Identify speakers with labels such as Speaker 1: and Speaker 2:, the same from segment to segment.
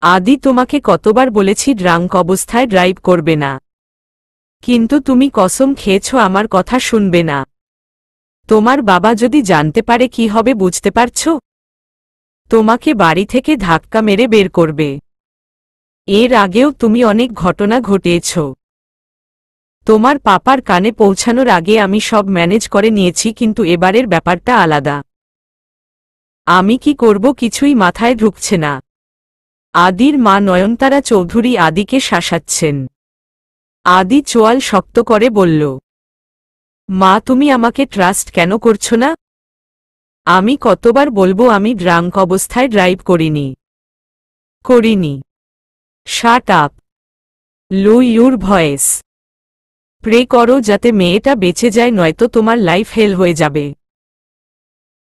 Speaker 1: আদি, তোমাকে কতবার বলেছি ড্রাঙ্ক অবস্থায় ড্রাইভ করবে না, কিন্তু তুমি কসম খেয়েছো আমার কথা শুনবে না। তোমার বাবা যদি জানতে পারে কি হবে বুঝতে পারছো? তোমাকে বাড়ি থেকে ধাক্কা মেরে বের করবে। এর আগেও তুমি অনেক ঘটনা ঘটিয়েছ। তোমার পাপার কানে পৌঁছানোর আগে আমি সব ম্যানেজ করে নিয়েছি, কিন্তু এবারের ব্যাপারটা আলাদা। আমি কি করব কিছুই মাথায় ঢুকছে না। আদির মা নয়নতারা চৌধুরী আদিকে শাসাচ্ছেন। আদি চোয়াল শক্ত করে বলল, মা তুমি আমাকে ট্রাস্ট কেন করছো না? আমি কতবার বলবো আমি ড্রাঙ্ক অবস্থায় ড্রাইভ করিনি। Shut up. Low your voice. Pray করো যাতে মেয়েটা বেঁচে যায়, নয়তো তোমার লাইফ হেল হয়ে যাবে।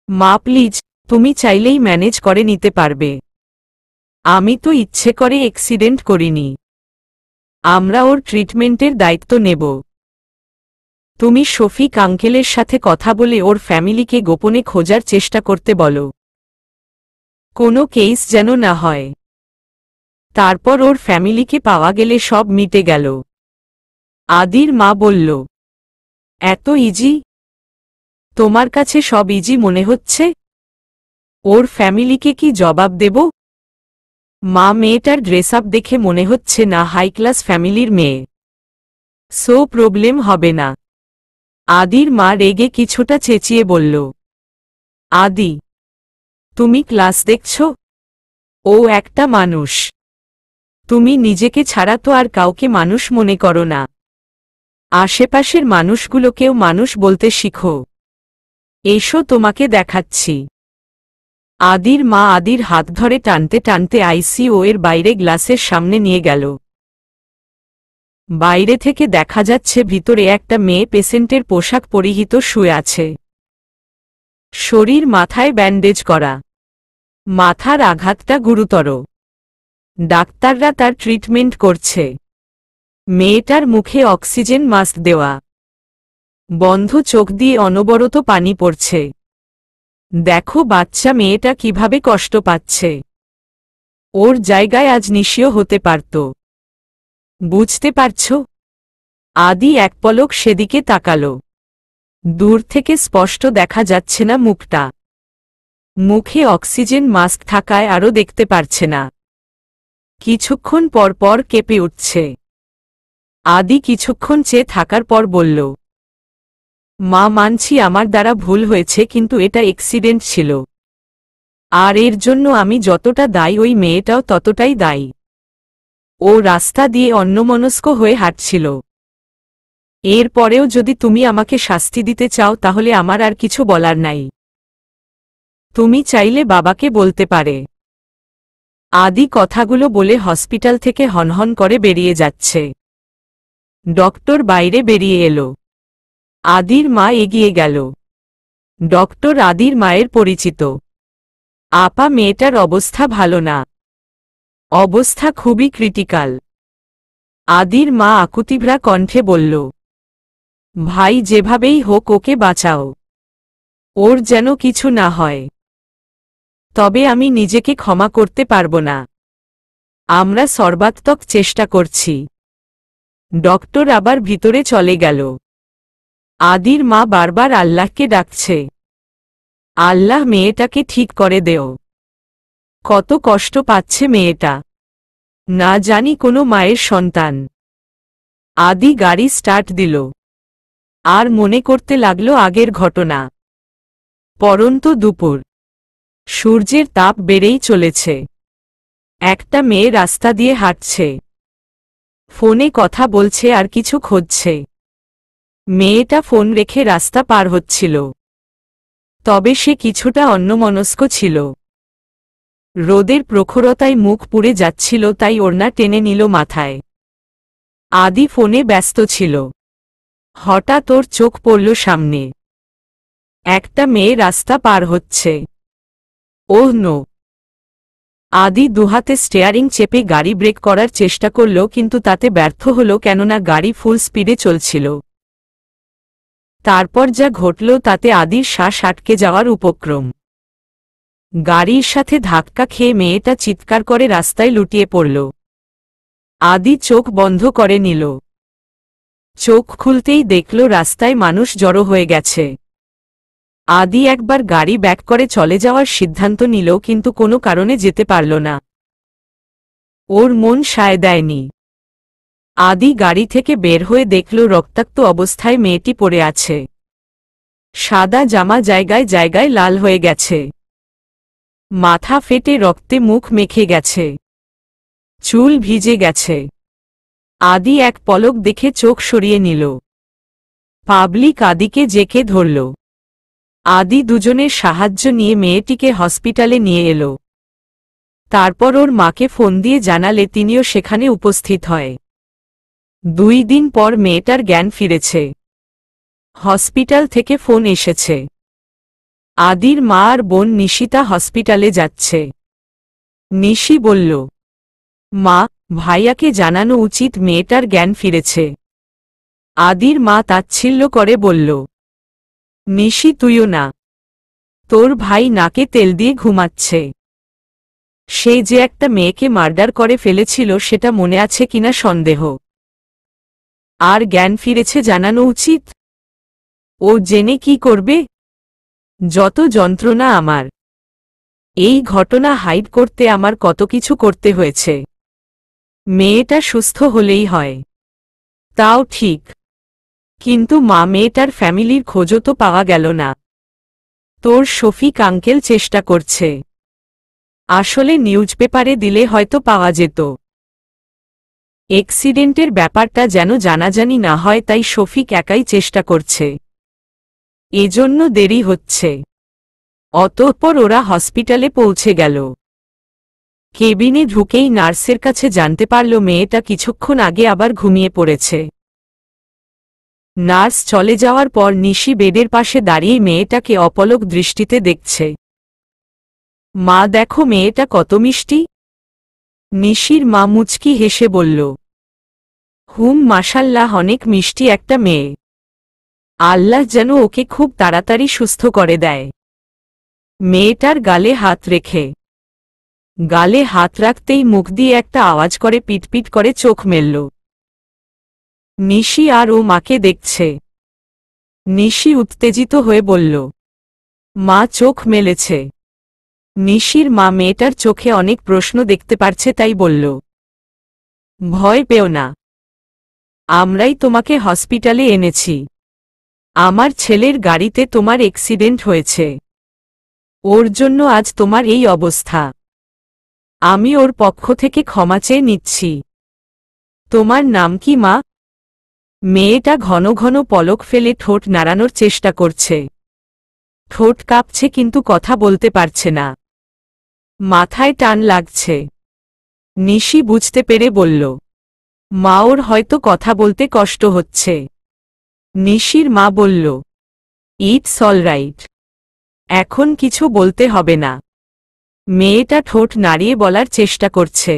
Speaker 1: মা প্লিজ, তুমি চাইলেই ম্যানেজ করে নিতে পারবে। আমি তো ইচ্ছে করে অ্যাক্সিডেন্ট করিনি। আমরা ওর ট্রিটমেন্টের দায়িত্ব নেব। তুমি শফিক আঙ্কেলের সাথে কথা বলে ওর ফ্যামিলিকে গোপনে খোঁজার চেষ্টা করতে বলো। কোনো কেস যেন না হয়। তারপর ওর ফ্যামিলিকে পাওয়া গেলে সব মিটে গেল। আদির মা বলল, এত ইজি? তোমার কাছে সব ইজি মনে হচ্ছে? ওর ফ্যামিলিকে কি জবাব দেব? মা, মেয়েটার ড্রেসআপ দেখে মনে হচ্ছে না হাই ক্লাস ফ্যামিলির মেয়ে। সো প্রবলেম হবে না। আদির মা রেগে কিছুটা চেঁচিয়ে বলল, আদি, তুমি ক্লাস দেখছ? ও একটা মানুষ। তুমি নিজেকে ছাড়া তো আর কাউকে মানুষ মনে করো না। আশেপাশের মানুষগুলোকেও মানুষ বলতে শিখো। এসো তোমাকে দেখাচ্ছি। আদির মা আদির হাত ধরে টানতে টানতে আইসিইউ এর বাইরে গ্লাসের সামনে নিয়ে গেল। বাইরে থেকে দেখা যাচ্ছে ভিতরে একটা মেয়ে পেশেন্টের পোশাক পরিহিত শুয়ে আছে। শরীর মাথায় ব্যান্ডেজ করা। মাথার আঘাতটা গুরুতর। ডাক্তাররা তার ট্রিটমেন্ট করছে। মেয়েটার মুখে অক্সিজেন মাস্ক দেওয়া। বন্ধ চোখ দিয়ে অনবরত পানি পড়ছে। দেখো বাচ্চা মেয়েটা কিভাবে কষ্ট পাচ্ছে। ওর জায়গায় আজ নিশিও হতে পারত। বুঝতে পারছো? আদি এক পলক সেদিকে তাকালো। দূর থেকে স্পষ্ট দেখা যাচ্ছে না মুখটা। মুখে অক্সিজেন মাস্ক থাকায় আরও দেখতে পারছে না। কিছুক্ষণ পর পর কেঁপে উঠছে। আদি কিছুক্ষণ চেয়ে থাকার পর বলল, মা মানছি আমার দ্বারা ভুল হয়েছে, কিন্তু এটা অ্যাক্সিডেন্ট ছিল। আর এর জন্য আমি যতটা দায়ী ওই মেয়েটাও ততটাই দায়ী। ও রাস্তা দিয়ে অন্যমনস্ক হয়ে হাঁটছিল। এর পরেও যদি তুমি আমাকে শাস্তি দিতে চাও তাহলে আমার আর কিছু বলার নাই। তুমি চাইলে বাবাকে বলতে পারে। আদি কথাগুলো বলে হসপিটাল থেকে হনহন করে বেরিয়ে যাচ্ছে। ডক্টর বাইরে বেরিয়ে এলো। আদির মা এগিয়ে গেল। ডক্টর আদির মায়ের পরিচিত। আপা, মেয়েটার অবস্থা ভালো না। অবস্থা খুবই ক্রিটিক্যাল। আদির মা আকুতিভরা কণ্ঠে বলল, ভাই যেভাবেই হোক ওকে বাঁচাও। ওর যেন কিছু না হয়। তবে আমি নিজেকে ক্ষমা করতে পারব না। আমরা সর্বাত্মক চেষ্টা করছি। ডক্টর আবার ভিতরে চলে গেল। আদির মা বারবার আল্লাহকে ডাকছে, আল্লাহ মেয়েটাকে ঠিক করে দেও। কত কষ্ট পাচ্ছে মেয়েটা। না জানি কোনো মায়ের সন্তান। আদি গাড়ি স্টার্ট দিল। আর মনে করতে লাগলো আগের ঘটনা। পরন্ত দুপুর। সূর্যের তাপ বেড়েই চলেছে। একটা মেয়ে রাস্তা দিয়ে হাঁটছে। ফোনে কথা বলছে আর কিছু খুঁজছে। মেয়েটা ফোন রেখে রাস্তা পার হচ্ছিল। তবে সে কিছুটা অন্যমনস্ক ছিল। রোদের প্রখরতায় মুখ পুড়ে যাচ্ছিল, তাই ওড়না টেনে নিল মাথায়। আদি ফোনে ব্যস্ত ছিল। হঠাৎ ওর চোখ পড়ল সামনে। একটা মেয়ে রাস্তা পার হচ্ছে। Oh no! আদি দুহাতে স্টিয়ারিং চেপে গাড়ি ব্রেক করার চেষ্টা করল, কিন্তু তাতে ব্যর্থ হল, কেননা গাড়ি ফুল স্পিডে চলছিল। তারপর যা ঘটল তাতে আদির শ্বাস আটকে যাওয়ার উপক্রম। গাড়ির সাথে ধাক্কা খেয়ে মেয়েটা চিৎকার করে রাস্তায় লুটিয়ে পড়ল। আদি চোখ বন্ধ করে নিল। চোখ খুলতেই দেখল রাস্তায় মানুষ জড়ো হয়ে গেছে। আদি একবার গাড়ি ব্যাক করে চলে যাওয়ার সিদ্ধান্ত নিল, কিন্তু কোনো কারণে যেতে পারল না। ওর মন সায় দেয়নি। আদি গাড়ি থেকে বের হয়ে দেখল রক্তাক্ত অবস্থায় মেয়েটি পড়ে আছে। সাদা জামা জায়গায় জায়গায় লাল হয়ে গেছে। মাথা ফেটে রক্তে মুখ মেখে গেছে। চুল ভিজে গেছে। আদি এক পলক দেখে চোখ সরিয়ে নিল। পাবলিক আদিকে জেকে ধরল। আদি দুজনের সাহায্য নিয়ে মেয়েটিকে হসপিটালে নিয়ে এলো। তারপর ওর মাকে ফোন দিয়ে জানালে তিনিও সেখানে উপস্থিত হয়। 2 দিন পর মেয়েটার জ্ঞান ফিরেছে। হসপিটাল থেকে ফোন এসেছে। আদির মা আর বোন নিশিতা হসপিটালে যাচ্ছে। নিশি বলল, মা, ভাইয়াকে জানানো উচিত মেয়েটার জ্ঞান ফিরেছে। আদির মা তাচ্ছিল্য করে বলল, নিশি তুইও না, তোর ভাই নাকে তেল দিয়ে ঘুমাচ্ছে। সে যে একটা মেয়েকে মার্ডার করে ফেলেছিল সেটা মনে আছে কিনা সন্দেহ। আর জ্ঞান ফিরেছে জানানো উচিত। ও জেনে কি করবে? যত যন্ত্রণা আমার। এই ঘটনা হাইড করতে আমার কত কিছু করতে হয়েছে। মেয়েটা সুস্থ হলেই হয়। তাও ঠিক, কিন্তু মা, মেয়েটার ফ্যামিলির খোঁজও তো পাওয়া গেল না। তোর শফিক আঙ্কেল চেষ্টা করছে। আসলে নিউজ পেপারে দিলে হয়তো পাওয়া যেত। অ্যাক্সিডেন্টের ব্যাপারটা যেন জানাজানি না হয়, তাই শফিক একাই চেষ্টা করছে। এজন্য দেরি হচ্ছে। অতঃপর ওরা হসপিটালে পৌঁছে গেল। কেবিনে ঢুকেই নার্সের কাছে জানতে পারল মেয়েটা কিছুক্ষণ আগে আবার ঘুমিয়ে পড়েছে। নার্স চলে যাওয়ার পর নিশি বেডের পাশে দাঁড়িয়ে মেয়েটাকে অপলক দৃষ্টিতে দেখছে। মা, দেখো মেয়েটা কত মিষ্টি। নিশির মা মুচকি হেসে বলল, মাশাল্লাহ, অনেক মিষ্টি একটা মেয়ে। আল্লাহ যেন ওকে খুব তাড়াতাড়ি সুস্থ করে দেয়। মেয়েটার গালে হাত রেখে। গালে হাত রাখতেই মুখ দিয়ে একটা আওয়াজ করে পিটপিট করে চোখ মেলল। নিশি আর ও মাকে দেখছে। নিশি উত্তেজিত হয়ে বলল, মা চোখ মেলেছে। নিশির মা মেয়েটার চোখে অনেক প্রশ্ন দেখতে পারছে, তাই বলল, ভয় পেও না, আমরাই তোমাকে হসপিটালে এনেছি। আমার ছেলের গাড়িতে তোমার অ্যাক্সিডেন্ট হয়েছে। ওর জন্য আজ তোমার এই অবস্থা। আমি ওর পক্ষ থেকে ক্ষমা চেয়ে নিচ্ছি। তোমার নাম কি মা? মেয়েটা ঘন ঘন পলক ফেলে ঠোঁট নাড়ানোর চেষ্টা করছে। ঠোঁট কাঁপছে কিন্তু কথা বলতে পারছে না। মাথায় টান লাগছে। নিশি বুঝতে পেরে বলল, মা, ওর হয়তো কথা বলতে কষ্ট হচ্ছে। নিশির মা বলল, ইটস অলরাইট, এখন কিছু বলতে হবে না। মেয়েটা ঠোঁট নাড়িয়ে বলার চেষ্টা করছে,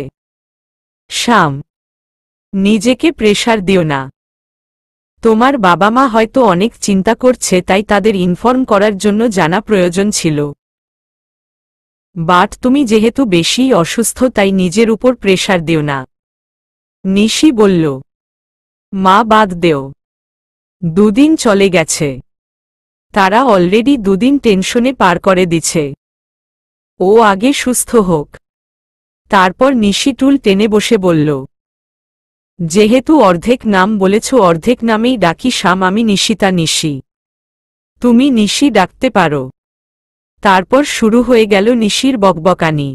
Speaker 1: শাম, নিজেকে প্রেশার দিও না। তোমার বাবা মা হয়তো অনেক চিন্তা করছে, তাই তাদের ইনফর্ম করার জন্য জানা প্রয়োজন ছিল। বাট তুমি যেহেতু বেশি অসুস্থ, তাই নিজের উপর প্রেশার দিও না। নিশি বলল, মা, বাদ দেও। 2 দিন চলে গেছে। তারা অলরেডি 2 দিন টেনশনে পার করে দিচ্ছে। ও আগে সুস্থ হোক। তারপর নিশি টুল টেনে বসে বলল, যেহেতু অর্ধেক নাম বলেছ, অর্ধেক নামেই ডাকি শাম। আমি নিশিতা। নিশি, তুমি নিশি ডাকতে পারো। তারপর শুরু হয়ে গেল নিশির বকবকানি।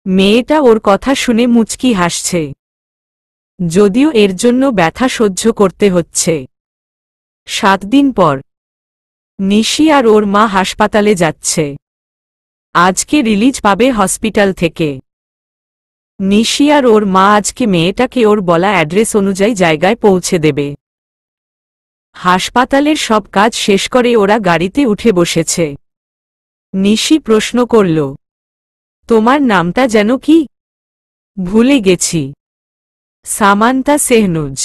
Speaker 1: মেয়েটা ওর কথা শুনে মুচকি হাসছে, যদিও এর জন্য ব্যথা সহ্য করতে হচ্ছে। 7 দিন পর নিশি আর ওর মা হাসপাতালে যাচ্ছে। আজকে রিলিজ পাবে হসপিটাল থেকে। নিশি আর ওর মা আজকে মেয়েটাকে ওর বলা অ্যাড্রেস অনুযায়ী জায়গায় পৌঁছে দেবে। হাসপাতালের সব কাজ শেষ করে ওরা গাড়িতে উঠে বসেছে। নিশি প্রশ্ন করল, তোমার নামটা যেন কি? ভুলে গেছি। সামান্তা সেহনুজ।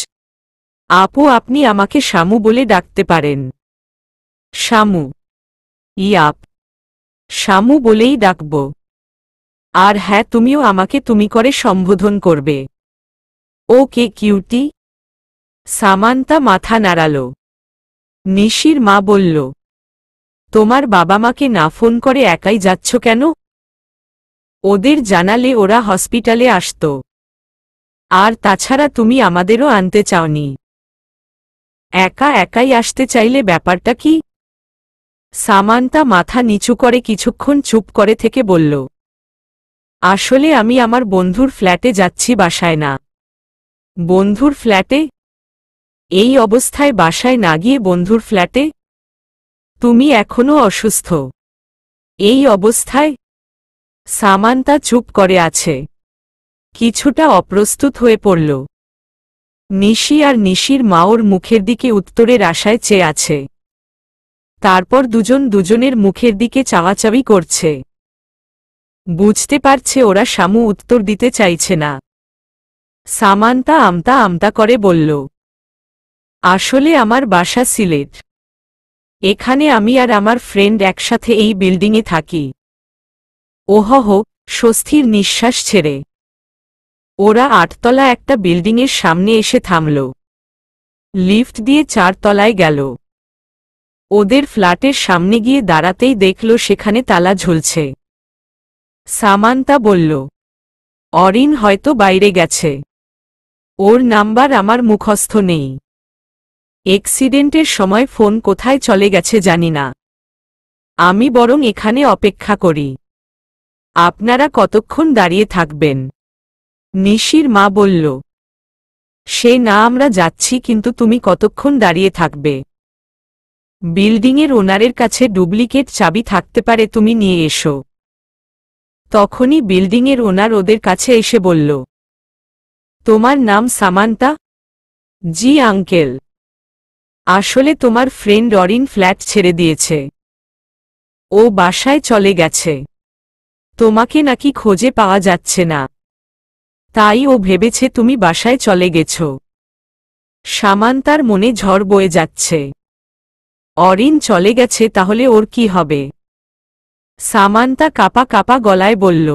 Speaker 1: আপু, আপনি আমাকে শামু বলে ডাকতে পারেন। শামু। ইয়াপ। শামু বলেই ডাকব। আর হ্যাঁ, তুমিও আমাকে তুমি করে সম্বোধন করবে। ওকে কিউটি। সামান্তা মাথা নাড়াল। নিশির মা বলল, তোমার বাবা মাকে না ফোন করে একাই যাচ্ছ কেন? ওদের জানালে ওরা হসপিটালে আসত। আর তাছাড়া তুমি আমাদেরও আনতে চাওনি। একা একাই আসতে চাইলে ব্যাপারটা কি? সামান্তা মাথা নিচু করে কিছুক্ষণ চুপ করে থেকে বলল, আসলে আমি আমার বন্ধুর ফ্ল্যাটে যাচ্ছি, বাসায় না। বন্ধুর ফ্ল্যাটে? এই অবস্থায় বাসায় না গিয়ে বন্ধুর ফ্ল্যাটে? তুমি এখনো অসুস্থ। এই অবস্থায়? সামান্তা চুপ করে আছে। কিছুটা অপ্রস্তুত হয়ে পড়ল। নিশি আর নিশির মা ওর মুখের দিকে উত্তরের আশায় চেয়ে আছে। তারপর দুজন দুজনের মুখের দিকে চাওয়াচাওয়ি করছে। বুঝতে পারছে ওরা শামু উত্তর দিতে চাইছে না। সামান্তা আমতা আমতা করে বলল, আসলে আমার বাসা সিলেট। এখানে আমি আর আমার ফ্রেন্ড একসাথে এই বিল্ডিংয়ে থাকি। ওহহ, স্বস্তির নিঃশ্বাস ছেড়ে ওরা 8 তলা একটা বিল্ডিংয়ের সামনে এসে থামল। লিফট দিয়ে 4 তলায় গেল। ওদের ফ্ল্যাটের সামনে গিয়ে দাঁড়াতেই দেখল সেখানে তালা ঝুলছে। সামান্তা বলল, অরিন হয়তো বাইরে গেছে। ওর নাম্বার আমার মুখস্থ নেই। অ্যাক্সিডেন্টের সময় ফোন কোথায় চলে গেছে জানি না। আমি বরং এখানে অপেক্ষা করি। আপনারা কতক্ষণ দাঁড়িয়ে থাকবেন? নিশির মা বলল, সে না, আমরা যাচ্ছি, কিন্তু তুমি কতক্ষণ দাঁড়িয়ে থাকবে? বিল্ডিংয়ের ওনারের কাছে ডুপ্লিকেট চাবি থাকতে পারে, তুমি নিয়ে এসো। তখনই বিল্ডিংয়ের ওনার ওদের কাছে এসে বলল, তোমার নাম সামান্তা? জি আঙ্কেল। আসলে তোমার ফ্রেন্ড অরিন ফ্ল্যাট ছেড়ে দিয়েছে। ও বাসায় চলে গেছে। তোমাকে নাকি খোঁজে পাওয়া যাচ্ছে না। তাই ও ভেবেছে তুমি বাসায় চলে গেছ। সামান্তার মনে ঝড় বয়ে যাচ্ছে। অরিন চলে গেছে, তাহলে ওর কি হবে? সামান্তা কাপা কাপা গলায় বলল,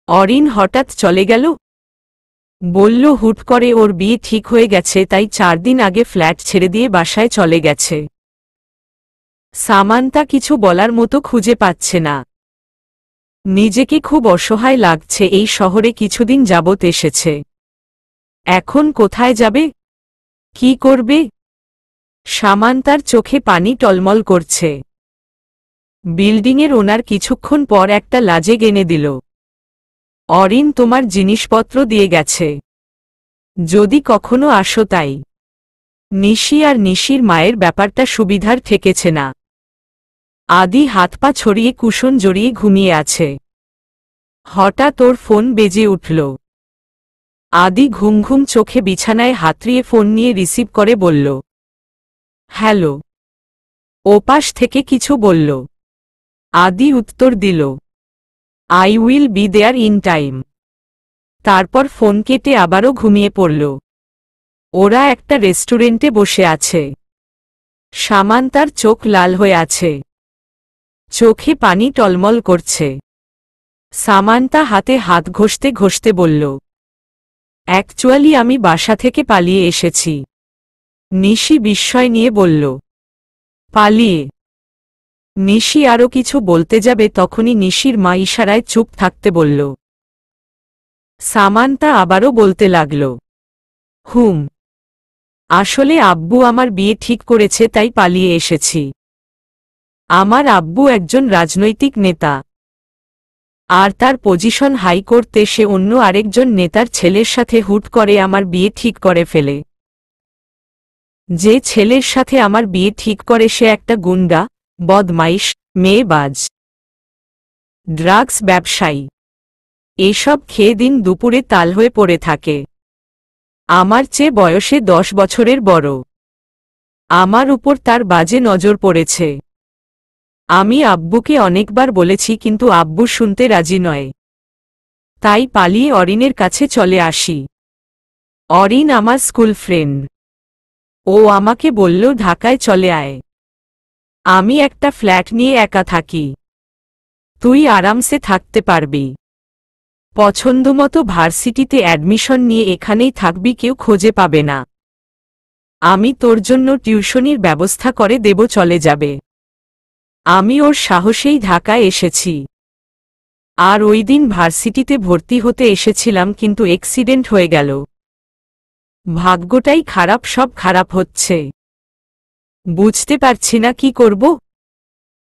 Speaker 1: অরিন হঠাৎ চলে গেল? বলল হুট করে ওর বিয়ে ঠিক হয়ে গেছে, তাই 4 দিন আগে ফ্ল্যাট ছেড়ে দিয়ে বাসায় চলে গেছে। সামান্তা কিছু বলার মতো খুঁজে পাচ্ছে না। নিজেকে খুব অসহায় লাগছে। এই শহরে কিছুদিন যাবত এসেছে। এখন কোথায় যাবে? কি করবে? সামান্তার চোখে পানি টলমল করছে। বিল্ডিংয়ের ওনার কিছুক্ষণ পর একটা লাজেগ এনে দিল। অরিন তোমার জিনিসপত্র দিয়ে গেছে, যদি কখনো আসো তাই। নিশি আর নিশির মায়ের ব্যাপারটা সুবিধার ঠেকেছে না। আদি হাত পা ছড়িয়ে কুশন জড়িয়ে ঘুমিয়ে আছে। হঠাৎ ওর ফোন বেজে উঠল। আদি ঘুম ঘুম চোখে বিছানায় হাতড়িয়ে ফোন নিয়ে রিসিভ করে বলল, হ্যালো। ওপাশ থেকে কিছু বলল। আদি উত্তর দিল, I will be there in time. তারপর ফোন কেটে আবারও ঘুমিয়ে পড়ল। ওরা একটা রেস্টুরেন্টে বসে আছে। সামান্তার চোখ লাল হয়ে আছে। চোখে পানি টলমল করছে। সামান্তা হাতে হাত ঘষতে ঘষতে বলল, অ্যাকচুয়ালি আমি বাসা থেকে পালিয়ে এসেছি। নিশি বিস্ময় নিয়ে বলল, পালিয়ে? নিশি আরও কিছু বলতে যাবে, তখনই নিশির মা ইশারায় চুপ থাকতে বলল। সামান্তা আবারও বলতে লাগল, হুম, আসলে আব্বু আমার বিয়ে ঠিক করেছে, তাই পালিয়ে এসেছি। আমার আব্বু একজন রাজনৈতিক নেতা, আর তার পজিশন হাই করতে সে অন্য আরেকজন নেতার ছেলের সাথে হুট করে আমার বিয়ে ঠিক করে ফেলে। যে ছেলের সাথে আমার বিয়ে ঠিক করে সে একটা গুন্ডা, বদমাইশ, মেয়েবাজ, ড্রাগস ব্যবসায়ী। এসব খেয়ে দিন দুপুরে তাল হয়ে পড়ে থাকে। আমার চেয়ে বয়সে 10 বছরের বড়। আমার উপর তার বাজে নজর পড়েছে। আমি আব্বুকে অনেকবার বলেছি, কিন্তু আব্বু শুনতে রাজি নয়। তাই পালিয়ে অরিনের কাছে চলে আসি। অরিন আমার স্কুল ফ্রেন্ড। ও আমাকে বলল ঢাকায় চলে আয়। আমি একটা ফ্ল্যাট নিয়ে একা থাকি। তুই আরামসে থাকতে পারবি। পছন্দমতো ভার্সিটিতে অ্যাডমিশন নিয়ে এখানেই থাকবি, কেউ খুঁজে পাবে না। আমি তোর জন্য টিউশনির ব্যবস্থা করে দেব, চলে যাবে। আমি ওর সাহসেই ঢাকায় এসেছি। আর ওই দিন ভার্সিটিতে ভর্তি হতে এসেছিলাম, কিন্তু অ্যাক্সিডেন্ট হয়ে গেল। ভাগ্যটাই খারাপ, সব খারাপ হচ্ছে। বুঝতে পারছি না কি করব।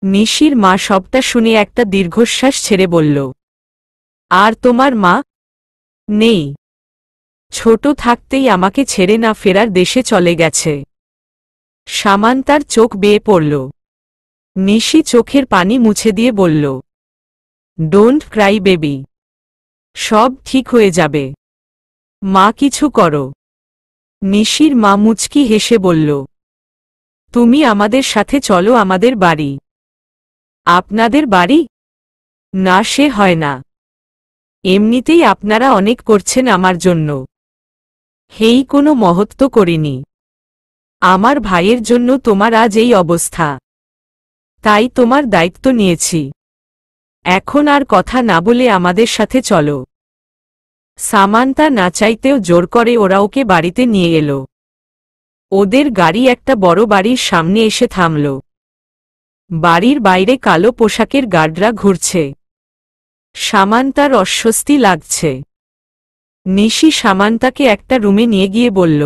Speaker 1: নিশির মা সবটা শুনে একটা দীর্ঘশ্বাস ছেড়ে বলল, আর তোমার মা? নেই, ছোট থাকতেই আমাকে ছেড়ে না ফেরার দেশে চলে গেছে। সামান্তার চোখ বেয়ে পড়ল। নিশি চোখের পানি মুছে দিয়ে বলল, ডোন্ট ক্রাই বেবি, সব ঠিক হয়ে যাবে। মা কিছু করো। নিশির মা মুচকি হেসে বলল, তুমি আমাদের সাথে চলো আমাদের বাড়ি। আপনাদের বাড়ি? না, সে হয় না। এমনিতেই আপনারা অনেক করছেন আমার জন্য। হেই, কোনো মহত্ব করিনি। আমার ভাইয়ের জন্য তোমার আজ এই অবস্থা, তাই তোমার দায়িত্ব নিয়েছি। এখন আর কথা না বলে আমাদের সাথে চলো। সামান্তা না চাইতেও জোর করে ওরা ওকে বাড়িতে নিয়ে এলো। ওদের গাড়ি একটা বড় বাড়ির সামনে এসে থামল। বাড়ির বাইরে কালো পোশাকের গার্ডরা ঘুরছে। সামান্তার অস্বস্তি লাগছে। নিশি সামান্তাকে একটা রুমে নিয়ে গিয়ে বলল,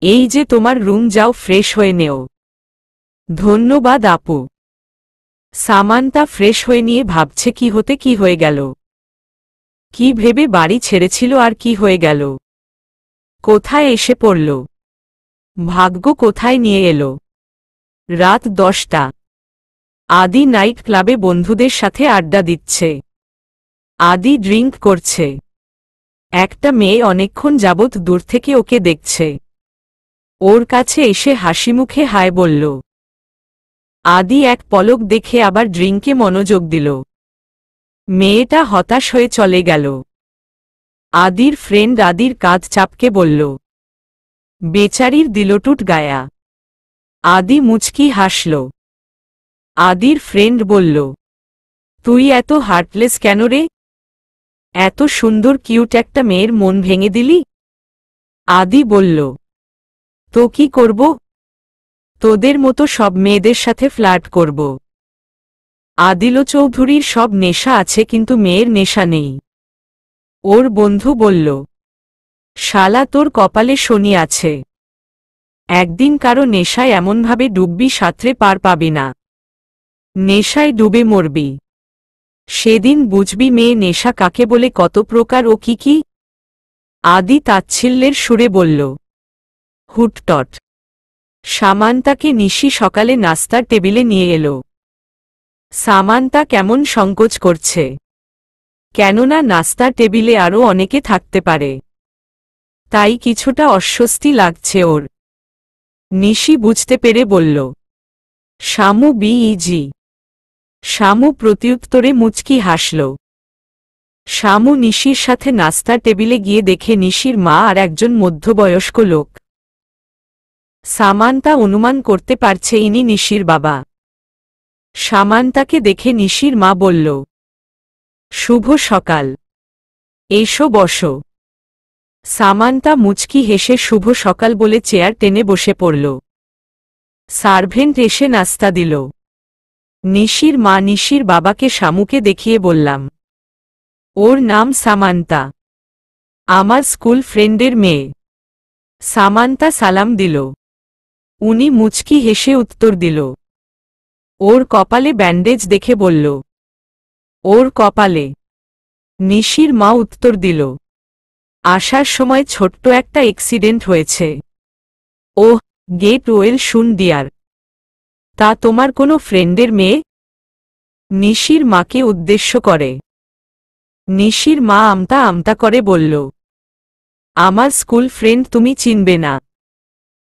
Speaker 1: এই যে তোমার রুম, যাও ফ্রেশ হয়ে নেও। ধন্যবাদ আপু। সামান্তা ফ্রেশ হয়ে নিয়ে ভাবছে কি হতে কি হয়ে গেল। কি ভেবে বাড়ি ছেড়েছিল আর কি হয়ে গেল, কোথায় এসে পড়ল, ভাগ্য কোথায় নিয়ে এলো। রাত 10টা। আদি নাইট ক্লাবে বন্ধুদের সাথে আড্ডা দিচ্ছে। আদি ড্রিঙ্ক করছে। একটা মেয়ে অনেকক্ষণ যাবৎ দূর থেকে ওকে দেখছে। ওর কাছে এসে হাসিমুখে হায় বলল। আদি এক পলক দেখে আবার ড্রিঙ্কে মনোযোগ দিল। মেয়েটা হতাশ হয়ে চলে গেল। আদির ফ্রেন্ড আদির কাঁধ চাপকে বলল, বেচারির দিলটুট গায়া। আদি মুচকি হাসল। আদির ফ্রেন্ড বলল, তুই এত হার্টলেস কেন রে? এত সুন্দর কিউট একটা মেয়ের মন ভেঙে দিলি? আদি বলল, তো কি করব? তোদের মতো সব মেয়েদের সাথে ফ্লার্ট করব। আদিল চৌধুরীর সব নেশা আছে, কিন্তু মেয়ের নেশা নেই। ওর বন্ধু বলল, শালা তোর কপালে শনি আছে। একদিন কারো নেশায় এমনভাবে ডুববি, সাঁতরে পার পাবি না। নেশায় ডুবে মরবি। সেদিন বুঝবি মেয়ে নেশা কাকে বলে, কত প্রকার ও কি কি। আদি তাচ্ছিল্যের সুরে বলল। হুটটট। সামান্তাকে নিশি সকালে নাস্তার টেবিলে নিয়ে এলো। সামান্তা কেমন সংকোচ করছে, কেননা নাস্তার টেবিলে আরও অনেকে থাকতে পারে। তাই কিছুটা অস্বস্তি লাগছে ওর। নিশি বুঝতে পেরে বলল, শামু বিইজি। শামু প্রত্যুত্তরে মুচকি হাসল। শামু নিশির সাথে নাস্তার টেবিলে গিয়ে দেখে নিশির মা আর একজন মধ্যবয়স্ক লোক। সামান্তা অনুমান করতে পারছে ইনি নিশির বাবা। সামান্তাকে দেখে নিশির মা বলল, শুভ সকাল, এসো বসো। সামান্তা মুচকি হেসে শুভ সকাল বলে চেয়ার টেনে বসে পড়ল। সার্ভেন্ট এসে নাস্তা দিল। নিশির মা নিশির বাবাকে শামুকে দেখিয়ে বললাম, ওর নাম সামান্তা, আমার স্কুল ফ্রেন্ডের মেয়ে। সামান্তা সালাম দিল। উনি মুচকি হেসে উত্তর দিল। ওর কপালে ব্যান্ডেজ দেখে বলল, ওর কপালে? নিশির মা উত্তর দিল, আসার সময় ছোট্ট একটা অ্যাক্সিডেন্ট হয়েছে। ওহ, গেট ওয়েল শুন ডিয়ার। তা তোমার কোনো ফ্রেন্ডের মেয়ে? নিশির মাকে উদ্দেশ্য করে। নিশির মা আমতা আমতা করে বলল, আমার স্কুল ফ্রেন্ড তুমি চিনবে না।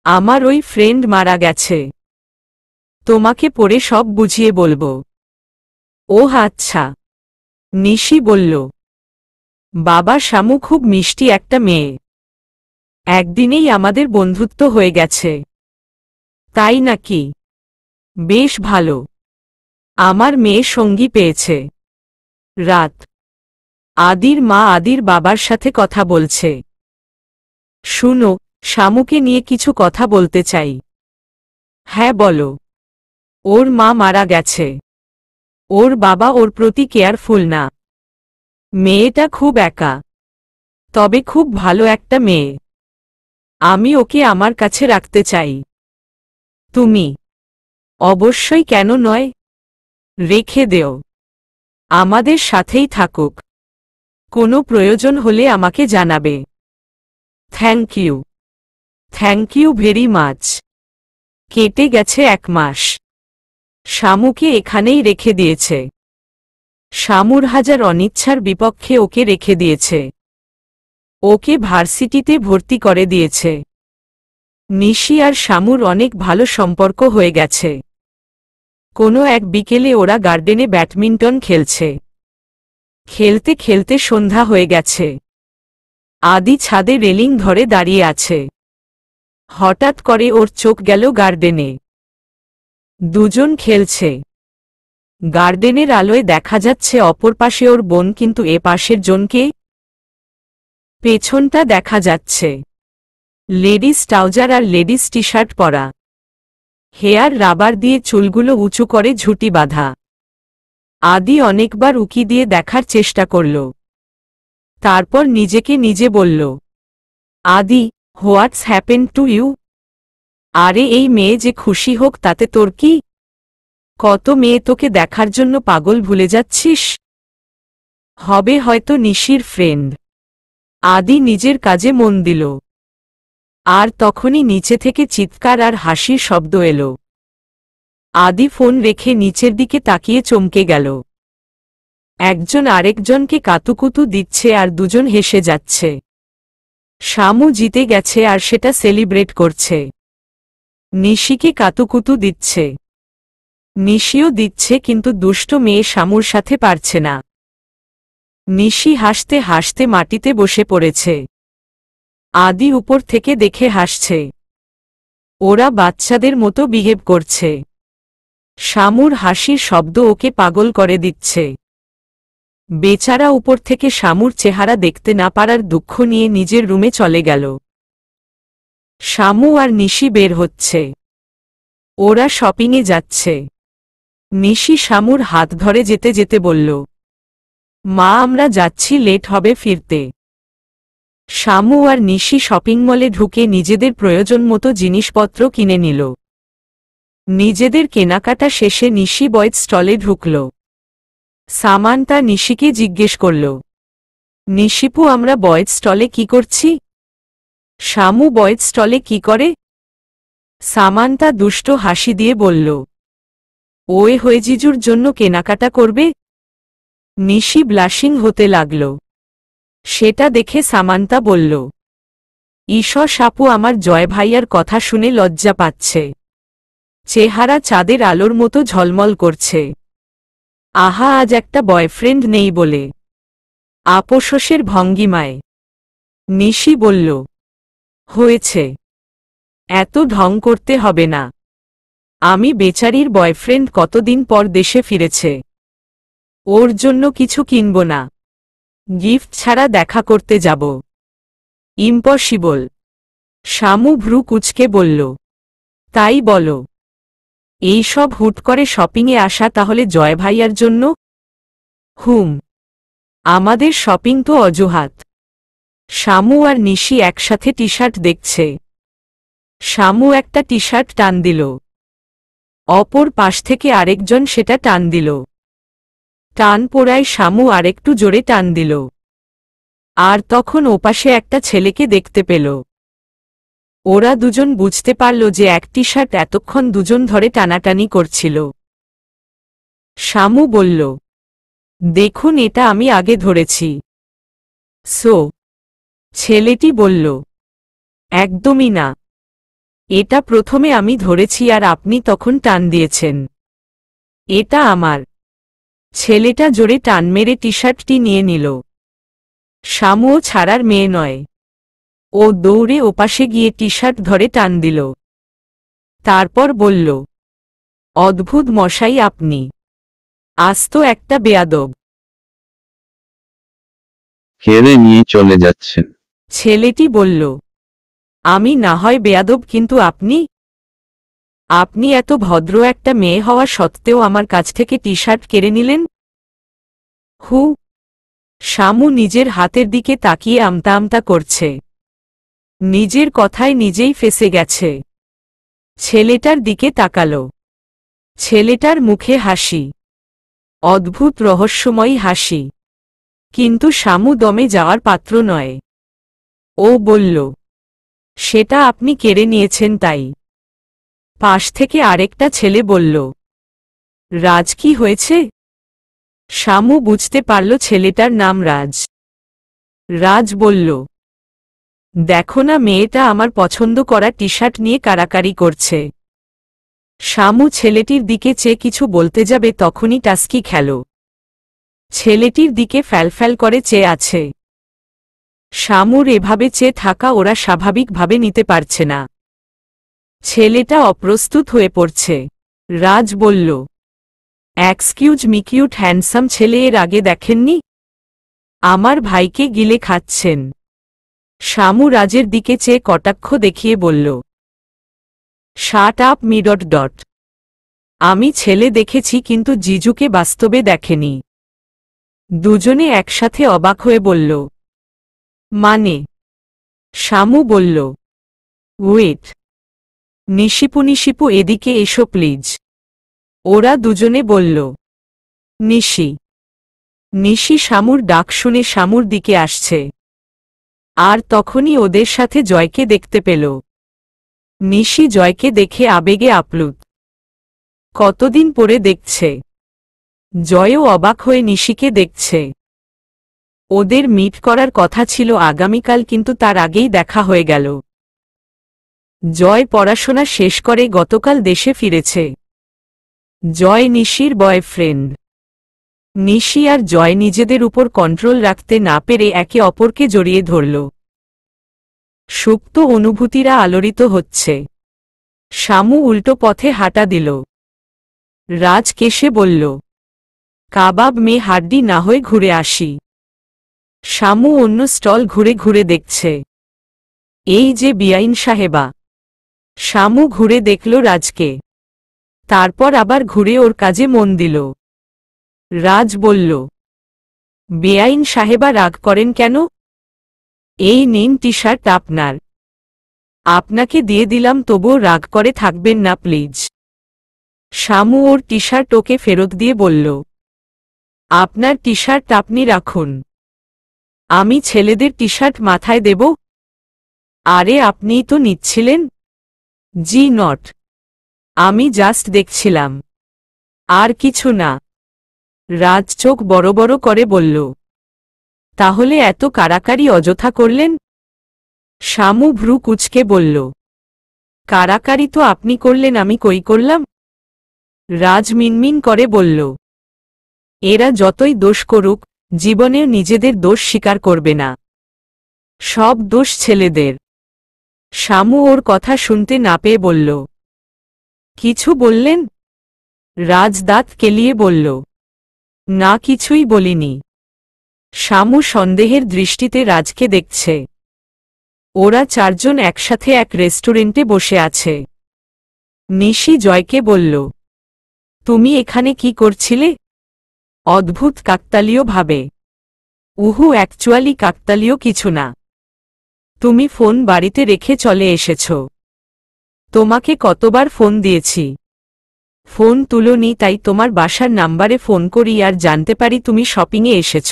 Speaker 1: আমার ওই ফ্রেন্ড মারা গেছে। তোমাকে পড়ে সব বুঝিয়ে বলবো। ওহ আচ্ছা। নিশি বলল, বাবা শামু খুব মিষ্টি একটা মেয়ে। একদিনেই আমাদের বন্ধুত্ব হয়ে গেছে। তাই নাকি? বেশ ভালো। আমার মেয়ে সঙ্গী পেয়েছে। রাত। আদির মা আদির বাবার সাথে কথা বলছে। শুনো, শামুকে নিয়ে কিছু কথা বলতে চাই। হ্যাঁ বলো। ওর মা মারা গেছে। ওর বাবা ওর প্রতি কেয়ারফুল না। মেয়েটা খুব একা। তবে খুব ভালো একটা মেয়ে। আমি ওকে আমার কাছে রাখতে চাই। তুমি? অবশ্যই, কেন নয়। রেখে দেও। আমাদের সাথেই থাকুক। কোনো প্রয়োজন হলে আমাকে জানাবে। Thank you. Thank you very much. কেটে গেছে 1 মাস। শামুকে এখানেই রেখে দিয়েছে। শামুর হাজার অনিচ্ছার বিপক্ষে ওকে রেখে দিয়েছে। ওকে ভার্সিটিতে ভর্তি করে দিয়েছে। নিশি আর শামুর অনেক ভালো সম্পর্ক হয়ে গেছে। কোনো এক বিকেলে ওরা গার্ডেনে ব্যাডমিন্টন খেলছে। খেলতে খেলতে সন্ধ্যা হয়ে গেছে। আদি ছাদে রেলিং ধরে দাঁড়িয়ে আছে। হঠাৎ করে ওর চোখ গেল গার্ডেনে। দুজন খেলছে। গার্ডেনের আলোয় দেখা যাচ্ছে অপর পাশে ওর বোন, কিন্তু এ পাশের জনকে। পেছনটা দেখা যাচ্ছে। লেডিস ট্রাউজার আর লেডিস টি শার্ট পরা। হেয়ার রাবার দিয়ে চুলগুলো উঁচু করে ঝুঁটি বাঁধা। আদি অনেকবার উকি দিয়ে দেখার চেষ্টা করল। তারপর নিজেকে নিজে বলল, আদি, হোয়াটস হ্যাপেন টু ইউ? আরে এই মেয়ে যে খুশি হোক তাতে তোর কি? কত মেয়ে তোকে দেখার জন্য পাগল, ভুলে যাচ্ছিস? হবে হয়তো নিশির ফ্রেন্ড। আদি নিজের কাজে মন দিল। আর তখনই নিচে থেকে চিৎকার আর হাসির শব্দ এলো। আদি ফোন রেখে নিচের দিকে তাকিয়ে চমকে গেল। একজন আরেকজনকে কাতুকুতু দিচ্ছে আর দুজন হেসে যাচ্ছে। শামু জিতে গেছে আর সেটা সেলিব্রেট করছে। নিশিকে কাতুকুতু দিচ্ছে। নিশিও দিচ্ছে, কিন্তু দুষ্ট মেয়ে শামুর সাথে পারছে না। নিশি হাসতে হাসতে মাটিতে বসে পড়েছে। আদি উপর থেকে দেখে হাসছে। ওরা বাচ্চাদের মতো বিহেভ করছে। শামুর হাসির শব্দ ওকে পাগল করে দিচ্ছে। বেচারা উপর থেকে শামুর চেহারা দেখতে না পারার দুঃখ নিয়ে নিজের রুমে চলে গেল। শামু আর নিশি বের হচ্ছে। ওরা শপিংয়ে যাচ্ছে। নিশি শামুর হাত ধরে যেতে যেতে বলল, মা আমরা যাচ্ছি, লেট হবে ফিরতে। শামু আর নিশি শপিং মলে ঢুকে নিজেদের প্রয়োজন মতো জিনিসপত্র কিনে নিল। নিজেদের কেনাকাটা শেষে নিশি বয়েজ স্টলে ঢুকল। সামান্তা নিশিকে জিজ্ঞেস করল, নিশিপু আমরা বয়েজ স্টলে কি করছি? শামু বয়েজ স্টলে কি করে? সামান্তা দুষ্ট হাসি দিয়ে বলল, ওয়ে হয়ে জিজুর জন্য কেনাকাটা করবে। নিশি ব্লাশিং হতে লাগল। সেটা দেখে সামান্তা বলল, ঈশ্বর আপু আমার জয় ভাইয়ার কথা শুনে লজ্জা পাচ্ছে। চেহারা চাঁদের আলোর মতো ঝলমল করছে। আহা, আজ একটা বয়ফ্রেন্ড নেই বলে। আপোষের ভঙ্গিমায় নিশি বলল, হয়েছে, এত ঢং করতে হবে না। আমি বেচারির বয়ফ্রেন্ড কতদিন পর দেশে ফিরেছে। ওর জন্য কিছু কিনব না। গিফট ছাড়া দেখা করতে যাব। ইম্পসিবল। শামু ভ্রু কুঁচকে বলল, তাই বলো। এইসব হুট করে শপিংয়ে আসা তাহলে জয় ভাইয়ার জন্য? আমাদের শপিং তো অজুহাত। শামু আর নিশি একসাথে টি শার্ট দেখছে। শামু একটা টি শার্ট টান দিল। অপর পাশ থেকে আরেকজন সেটা টান দিল। টান পড়ায় শামু আরেকটু জোরে টান দিল। আর তখন ওপাশে একটা ছেলেকে দেখতে পেল। ওরা দুজন বুঝতে পারল যে এক টি শার্ট এতক্ষণ দুজন ধরে টানাটানি করছিল। শামু বলল, দেখুন এটা আমি আগে ধরেছি। সো? ছেলেটি বলল, একদমই না। এটা প্রথমে আমি ধরেছি আর আপনি তখন টান দিয়েছেন। এটা আমার। ছেলেটা জোরে টান মেরে টি শার্টটি নিয়ে নিল। শামুও ছাড়ার মেয়ে নয়। ও দৌড়ে ওপাশে গিয়ে টি শার্ট ধরে টান দিল। তারপর বলল, অদ্ভুত মশাই আপনি। আস্ত একটা বেয়াদব।
Speaker 2: কেড়ে নিয়ে চলে যাচ্ছেন।
Speaker 1: ছেলেটি বলল, আমি না হয় বেয়াদব, কিন্তু আপনি আপনি এত ভদ্র একটা মেয়ে হওয়া সত্ত্বেও আমার কাছ থেকে টি শার্ট কেড়ে নিলেন। হু। শামু নিজের হাতের দিকে তাকিয়ে আমতা আমতা করছে। নিজের কথায় নিজেই ফেঁসে গেছে। ছেলেটার দিকে তাকালো। ছেলেটার মুখে হাসি, অদ্ভুত রহস্যময়ী হাসি। কিন্তু শামু দমে যাওয়ার পাত্র নয়। ও বলল, সেটা আপনি কেড়ে নিয়েছেন তাই? পাশ থেকে আরেকটা ছেলে বলল, রাজ, কি হয়েছে? শামু বুঝতে পারল ছেলেটার নাম রাজ। রাজ বলল, দেখো না, মেয়েটা আমার পছন্দ করা টি শার্ট নিয়ে কাড়াকাড়ি করছে। শামু ছেলেটির দিকে চেয়ে কিছু বলতে যাবে, তখনই টাস্কি খেল। ছেলেটির দিকে ফ্যালফ্যাল করে চেয়ে আছে। শামুর এভাবে চেয়ে থাকা ওরা স্বাভাবিকভাবে নিতে পারছে না। ছেলেটা অপ্রস্তুত হয়ে পড়ছে। রাজ বলল, এক্সকিউজ মি, কিউট হ্যান্ডসাম ছেলে, এর আগে দেখেননি? আমার ভাইকে গিলে খাচ্ছেন। শামু রাজের দিকে চেয়ে কটাক্ষ দেখিয়ে বলল, shut up me dot dot. আমি ছেলে দেখেছি, কিন্তু জিজুকে বাস্তবে দেখেনি। দুজনে একসাথে অবাক হয়ে বলল, মানে? শামু বলল, ওয়েট, নিশিপু এদিকে এসো প্লিজ। ওরা দুজনে বলল, নিশি। নিশি শামুর ডাক শুনে শামুর দিকে আসছে। আর তখনই ওদের সাথে জয়কে দেখতে পেল। নিশি জয়কে দেখে আবেগে আপ্লুত। কতদিন পরে দেখছে। জয়ও অবাক হয়ে নিশিকে দেখছে। ওদের মিট করার কথা ছিল আগামীকাল, কিন্তু তার আগেই দেখা হয়ে গেল। জয় পড়াশোনা শেষ করে গতকাল দেশে ফিরেছে। জয় নিশির বয়ফ্রেন্ড। নিশি আর জয় নিজেদের উপর কন্ট্রোল রাখতে না পেরে একে অপরকে জড়িয়ে ধরল। সুপ্ত অনুভূতিরা আলোড়িত হচ্ছে। শামু উল্টো পথে হাঁটা দিল। রাজ কেশে বলল, কাবাব মে হাড্ডি না হয়ে ঘুরে আসি। শামু অন্য স্টল ঘুরে ঘুরে দেখছে। এই যে বিয়াইন সাহেবা। শামু ঘুরে দেখল রাজকে। তারপর আবার ঘুরে ওর কাজে মন দিল। রাজ বলল, বেআইন সাহেবা রাগ করেন কেন? এই নিন টি শার্ট আপনার। আপনাকে দিয়ে দিলাম, তবুও রাগ করে থাকবেন না please. Shamu or T shirt ওকে ফেরত দিয়ে বলল, আপনার টি শার্ট আপনি রাখুন। আমি ছেলেদের টি শার্ট মাথায় দেব? আরে আপনিই তো নিচ্ছিলেন। জি নট, আমি জাস্ট দেখছিলাম, আর কিছু না। রাজ চোখ বড় বড় করে বলল, তাহলে এত কাড়াকাড়ি অযথা করলেন? শামু ভ্রু কুঁচকে বলল, কাড়াকাড়ি তো আপনি করলেন, আমি কই করলাম? রাজ মিনমিন করে বলল, এরা যতই দোষ করুক, জীবনেও নিজেদের দোষ স্বীকার করবে না। সব দোষ ছেলেদের। শামু ওর কথা শুনতে না পেয়ে বলল, কিছু বললেন? রাজ দাঁত কেলিয়ে বলল, না, কিছুই বলিনি। শামু সন্দেহের দৃষ্টিতে রাজকে দেখছে। ওরা চারজন একসাথে এক রেস্টুরেন্টে বসে আছে। নিশি জয়কে বলল, তুমি এখানে কি করছিলে? অদ্ভুত কাকতালীয় ভাবে। উহু, অ্যাকচুয়ালি কাকতালীয় কিছু না। তুমি ফোন বাড়িতে রেখে চলে এসেছ। তোমাকে কতবার ফোন দিয়েছি, ফোন তুলোনি, তাই তোমার বাসার নাম্বারে ফোন করি আর জানতে পারি তুমি শপিংয়ে এসেছ।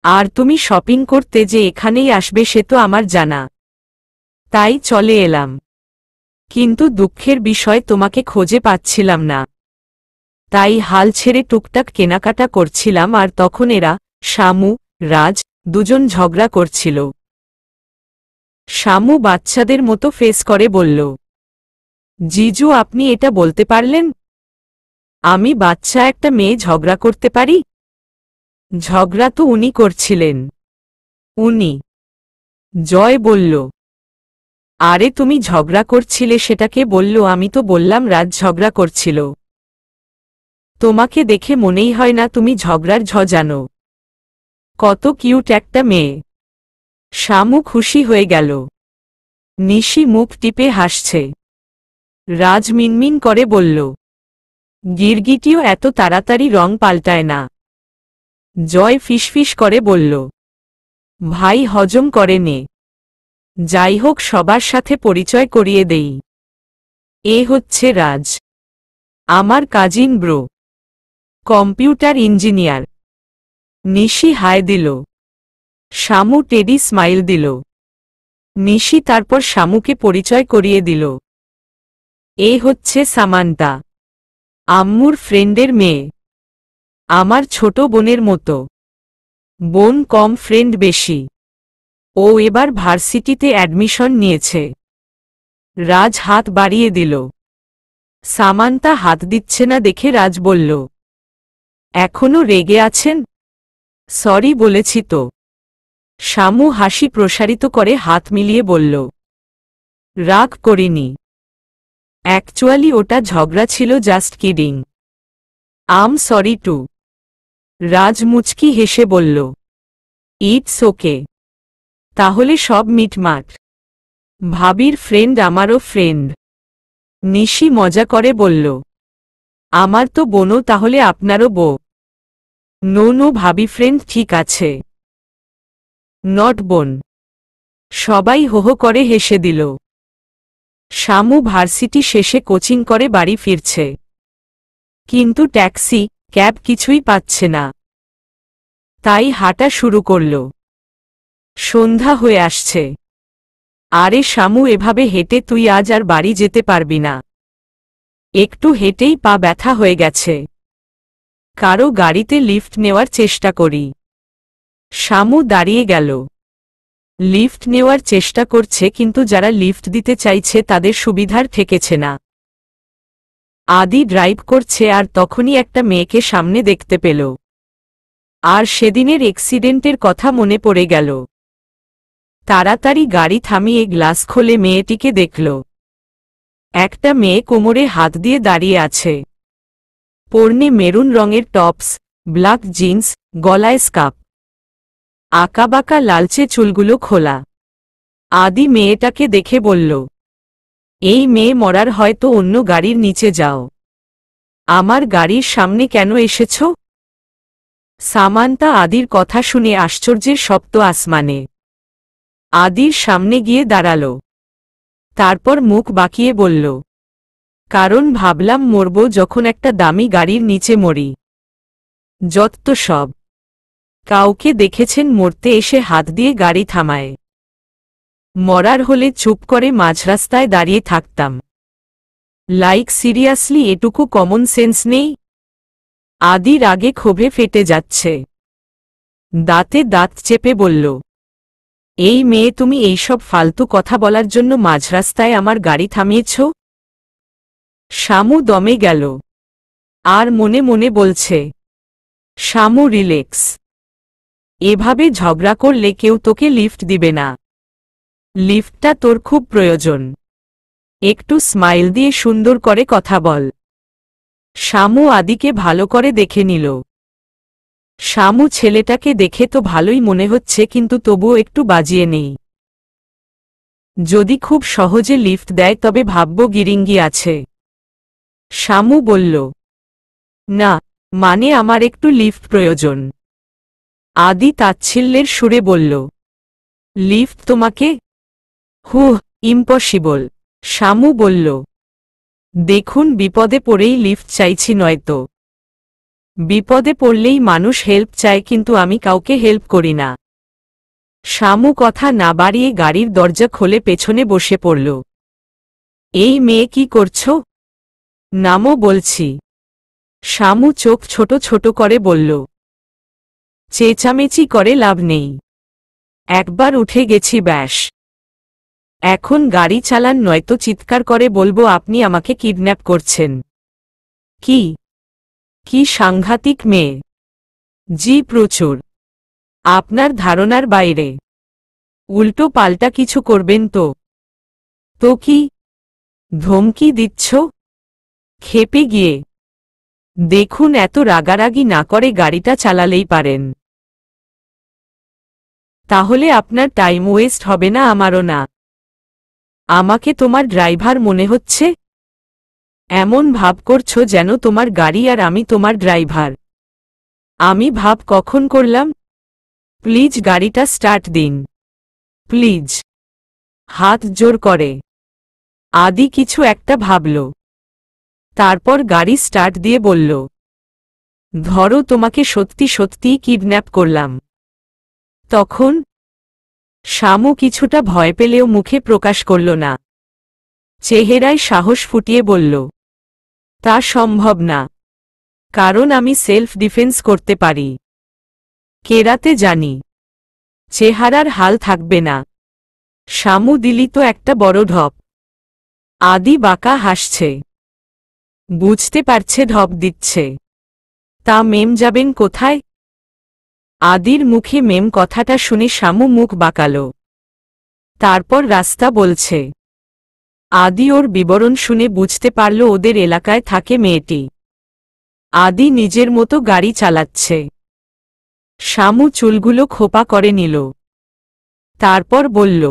Speaker 1: আর তুমি শপিং করতে যে এখানেই আসবে সে তো আমার জানা, তাই চলে এলাম। কিন্তু দুঃখের বিষয়, তোমাকে খুঁজে পাচ্ছিলাম না। তাই হাল ছেড়ে টুকটাক কেনাকাটা করছিলাম, আর তখন এরা, শামু, রাজ, দুজন ঝগড়া করছিল। শামু বাচ্চাদের মতো ফেস করে বলল, জিজু, আপনি এটা বলতে পারলেন? আমি বাচ্চা একটা মেয়ে ঝগড়া করতে পারি? ঝগড়া তো উনি করছিলেন। উনি? জয় বলল, আরে তুমি ঝগড়া করছিলে সেটাকে বলল? আমি তো বললাম রাজ ঝগড়া করছিল। তোমাকে দেখে মনেই হয় না তুমি ঝগড়ার জানো। কত কিউট একটা মেয়ে। শামু খুশি হয়ে গেল। নিশি মুখ টিপে হাসছে। রাজ মিনমিন করে বলল, গিরগিটিও এত তাড়াতাড়ি রং পাল্টায় না। জয় ফিসফিস করে বলল, ভাই হজম করে নে। যাই হোক, সবার সাথে পরিচয় করিয়ে দেই। এ হচ্ছে রাজ, আমার কাজিন ব্রো, কম্পিউটার ইঞ্জিনিয়ার। নিশি হায় দিল। শামু টেডি স্মাইল দিল। নিশি তারপর শামুকে পরিচয় করিয়ে দিল। এ হচ্ছে সামান্তা, আম্মুর ফ্রেন্ডের মেয়ে। আমার ছোট বোনের মতো। বোন কম, ফ্রেন্ড বেশি। ও এবার ভার্সিটিতে অ্যাডমিশন নিয়েছে। রাজ হাত বাড়িয়ে দিল। সামান্তা হাত দিচ্ছে না দেখে রাজ বলল, এখনো রেগে আছেন? সরি বলেছি তো। শামু হাসি প্রসারিত করে হাত মিলিয়ে বলল, রাগ করিনি। অ্যাকচুয়ালি ওটা ঝগড়া ছিল, just kidding. Um sorry to. রাজ মুচকি হেসে বলল, ইটস ওকে। তাহলে সব মিটমাট। ভাবির ফ্রেন্ড আমারও ফ্রেন্ড। নিশি মজা করে বলল, আমার তো বোনও, তাহলে আপনারও বউ? নো নো, ভাবি ফ্রেন্ড। ঠিক আছে, নট বোন। সবাই হোহো করে হেসে দিল। শামু ভার্সিটি শেষে কোচিং করে বাড়ি ফিরছে। কিন্তু ট্যাক্সি, ক্যাব কিছুই পাচ্ছে না। তাই হাঁটা শুরু করল। সন্ধ্যা হয়ে আসছে। আরে শামু, এভাবে হেঁটে তুই আজ আর বাড়ি যেতে পারবি না। একটু হেঁটেই পা ব্যথা হয়ে গেছে। কারো গাড়িতে লিফট নেওয়ার চেষ্টা করি। শামু দাঁড়িয়ে গেল। লিফট নেওয়ার চেষ্টা করছে, কিন্তু যারা লিফট দিতে চাইছে তাদের সুবিধার ঠেকেছে না। আদি ড্রাইভ করছে, আর তখনই একটা মেয়েকে সামনে দেখতে পেল। আর সেদিনের এক্সিডেন্টের কথা মনে পড়ে গেল। তাড়াতাড়ি গাড়ি থামিয়ে গ্লাস খোলে মেয়েটিকে দেখল। একটা মেয়ে কোমরে হাত দিয়ে দাঁড়িয়ে আছে। পরনে মেরুন রঙের টপস, ব্ল্যাক জিন্স, গলায় স্কার্ফ। আঁকাবাঁকা লালচে চুলগুলো খোলা। আদি মেয়েটাকে দেখে বলল, এই মেয়ে মরার, হয়তো অন্য গাড়ির নিচে যাও। আমার গাড়ির সামনে কেন এসেছ? সামান্তা আদির কথা শুনে আশ্চর্যের সপ্ত আসমানে। আদির সামনে গিয়ে দাঁড়াল। তারপর মুখ বাঁকিয়ে বলল, কারণ ভাবলাম মরব যখন একটা দামি গাড়ির নিচে মরি। যত সব। কাউকে দেখেছেন মরতে এসে হাত দিয়ে গাড়ি থামায়? মরার হলে চুপ করে মাঝরাস্তায় দাঁড়িয়ে থাকতাম। লাইক সিরিয়াসলি, এটুকু কমন সেন্স নেই? আদির আগে ক্ষোভে ফেটে যাচ্ছে। দাঁতে দাঁত চেপে বলল, এই মেয়ে, তুমি এইসব ফালতু কথা বলার জন্য মাঝরাস্তায় আমার গাড়ি থামিয়েছ? শামু দমে গেল। আর মনে মনে বলছে, শামু রিল্যাক্স। এভাবে ঝগড়া করলে কেউ তোকে লিফট দিবে না। লিফটটা তোর খুব প্রয়োজন। একটু স্মাইল দিয়ে সুন্দর করে কথা বল। শামু আদিকে ভালো করে দেখে নিল। শামু ছেলেটাকে দেখে তো ভালোই মনে হচ্ছে, কিন্তু তবুও একটু বাজিয়ে নেই। যদি খুব সহজে লিফট দেয় তবে ভাবব গিরিঙ্গি আছে। শামু বলল, না, মানে আমার একটু লিফট প্রয়োজন। আদি তাচ্ছিল্যের সুরে বলল, লিফট তোমাকে? হুহ, ইম্পসিবল। শামু বলল, দেখুন, বিপদে পড়েই লিফট চাইছি, নয়তো। বিপদে পড়লেই মানুষ হেল্প চায়, কিন্তু আমি কাউকে হেল্প করি না। শামু কথা না বাড়িয়ে গাড়ির দরজা খুলে পেছনে বসে পড়ল। এই মেয়ে, কি করছো? নামও বলছি। শামু চোখ ছোট ছোট করে বলল, চেঁচামেচি করে লাভ নেই। একবার উঠে গেছি ব্যাস। এখন গাড়ি চালান, নয়তো চিৎকার করে বলবো আপনি আমাকে কিডন্যাপ করছেন। কি কি সাংঘাতিক মেয়ে! জি প্রচুর। আপনার ধারণার বাইরে। উল্টো পাল্টা কিছু করবেন তো? তো কি ধমকি দিচ্ছ? খেপে গিয়ে দেখুন, এত রাগারাগি না করে গাড়িটা চালালেই পারেন। তাহলে আপনার টাইম ওয়েস্ট হবে না, আমারও না। আমাকে তোমার ড্রাইভার মনে হচ্ছে? এমন ভাব করছো যেন তোমার গাড়ি আর আমি তোমার ড্রাইভার। আমি ভাব কখন করলাম? প্লিজ গাড়িটা স্টার্ট দিন, প্লিজ। হাত জোর করে আদি কিছু একটা ভাবল, তারপর গাড়ি স্টার্ট দিয়ে বলল, ধরো, তোমাকে সত্যি সত্যিই কিডন্যাপ করলাম। তখন শামু কিছুটা ভয় পেলেও মুখে প্রকাশ করল না, চেহারায় সাহস ফুটিয়ে বলল, তা সম্ভব না, কারণ আমি সেলফ ডিফেন্স করতে পারি, কেরাতে জানি। চেহারার হাল থাকবে না। শামু দিলি তো একটা বড় ঢপ। আদি বাঁকা হাসছে, বুঝতে পারছে ঢপ দিচ্ছে। তা মেম যাবেন কোথায়? আদির মুখে মেম কথাটা শুনে শামু মুখ বাঁকাল। তারপর রাস্তা বলছে। আদি ওর বিবরণ শুনে বুঝতে পারল ওদের এলাকায় থাকে মেয়েটি। আদি নিজের মতো গাড়ি চালাচ্ছে। শামু চুলগুলো খোপা করে নিল। তারপর বলল,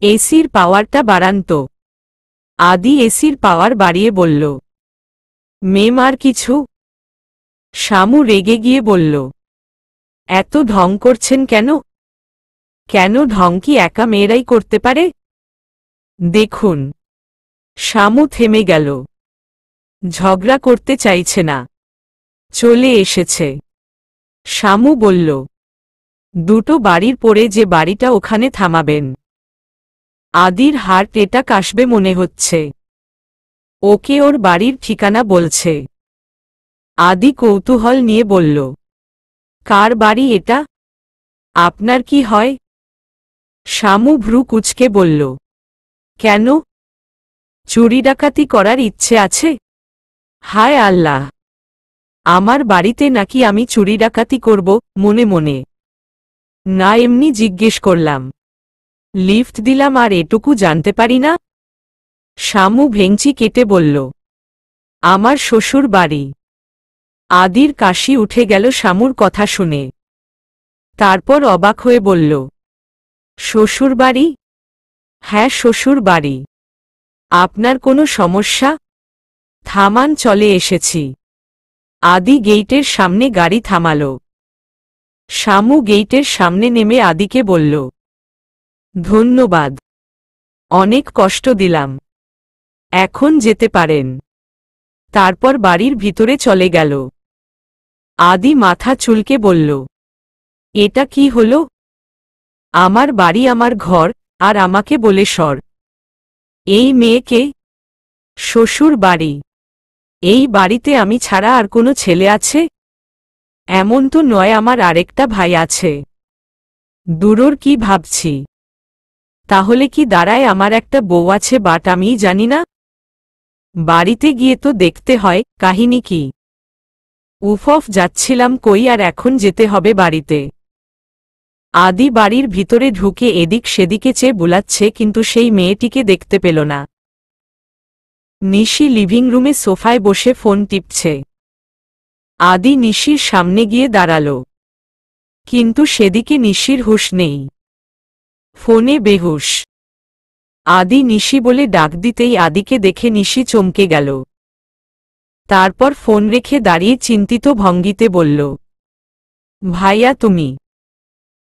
Speaker 1: এসির পাওয়ারটা বাড়ান তো। আদি এসির পাওয়ার বাড়িয়ে বলল, মেম আর কিছু? শামু রেগে গিয়ে বলল, এত ঢং করছেন কেন? কেন ঢং কি একা মেয়েরাই করতে পারে? দেখুন। শামু থেমে গেল। ঝগড়া করতে চাইছে না, চলে এসেছে। শামু বলল, দুটো বাড়ির পরে যে বাড়িটা, ওখানে থামাবেন। আদির হার্ট অ্যাটাক আসবে মনে হচ্ছে। ওকে ওর বাড়ির ঠিকানা বলছে। আদি কৌতূহল নিয়ে বলল, কার বাড়ি এটা? আপনার কি হয়? শামু ভ্রু কুঁচকে বলল, কেন? চুরি ডাকাতি করার ইচ্ছে আছে? হায় আল্লাহ, আমার বাড়িতে নাকি আমি চুরি ডাকাতি করব মনে মনে? না, এমনি জিজ্ঞেস করলাম। লিফট দিলাম আর এটুকু জানতে পারি না? শামু ভেংচি কেটে বলল, আমার শ্বশুর বাড়ি। আদির কাশি উঠে গেল শামুর কথা শুনে। তারপর অবাক হয়ে বলল, শ্বশুর বাড়ি? হ্যাঁ, শ্বশুর বাড়ি। আপনার কোনো সমস্যা? থামান, চলে এসেছি। আদি গেইটের সামনে গাড়ি থামাল। শামু গেইটের সামনে নেমে আদিকে বলল, ধন্যবাদ, অনেক কষ্ট দিলাম। এখন যেতে পারেন। তারপর বাড়ির ভিতরে চলে গেল। আদি মাথা চুলকে বলল, এটা কি হলো? আমার বাড়ি, আমার ঘর, আর আমাকে বলে সর। এই মেয়েকে? শ্বশুর বাড়ি? এই বাড়িতে আমি ছাড়া আর কোনো ছেলে আছে? এমন তো নয়, আমার আরেকটা ভাই আছে। দূরর কি ভাবছি? তাহলে কি দাঁড়ায়, আমার একটা বউ আছে, বাট আমিই জানি না? বাড়িতে গিয়ে তো দেখতে হয় কাহিনী কি। উফ, যাচ্ছিলাম কই, আর এখন যেতে হবে বাড়িতে। আদি বাড়ির ভিতরে ঢুকে এদিক সেদিকে চেয়ে বুলাচ্ছে, কিন্তু সেই মেয়েটিকে দেখতে পেল না। নিশি লিভিং রুমে সোফায় বসে ফোন টিপছে। আদি নিশির সামনে গিয়ে দাঁড়াল, কিন্তু সেদিকে নিশির হুঁশ নেই। ফোনে বেহুশ। আদি নিশি বলে ডাক দিতেই আদিকে দেখে নিশি চমকে গেল। তারপর ফোন রেখে দাঁড়িয়ে চিন্তিত ভঙ্গিতে বলল, ভাইয়া তুমি?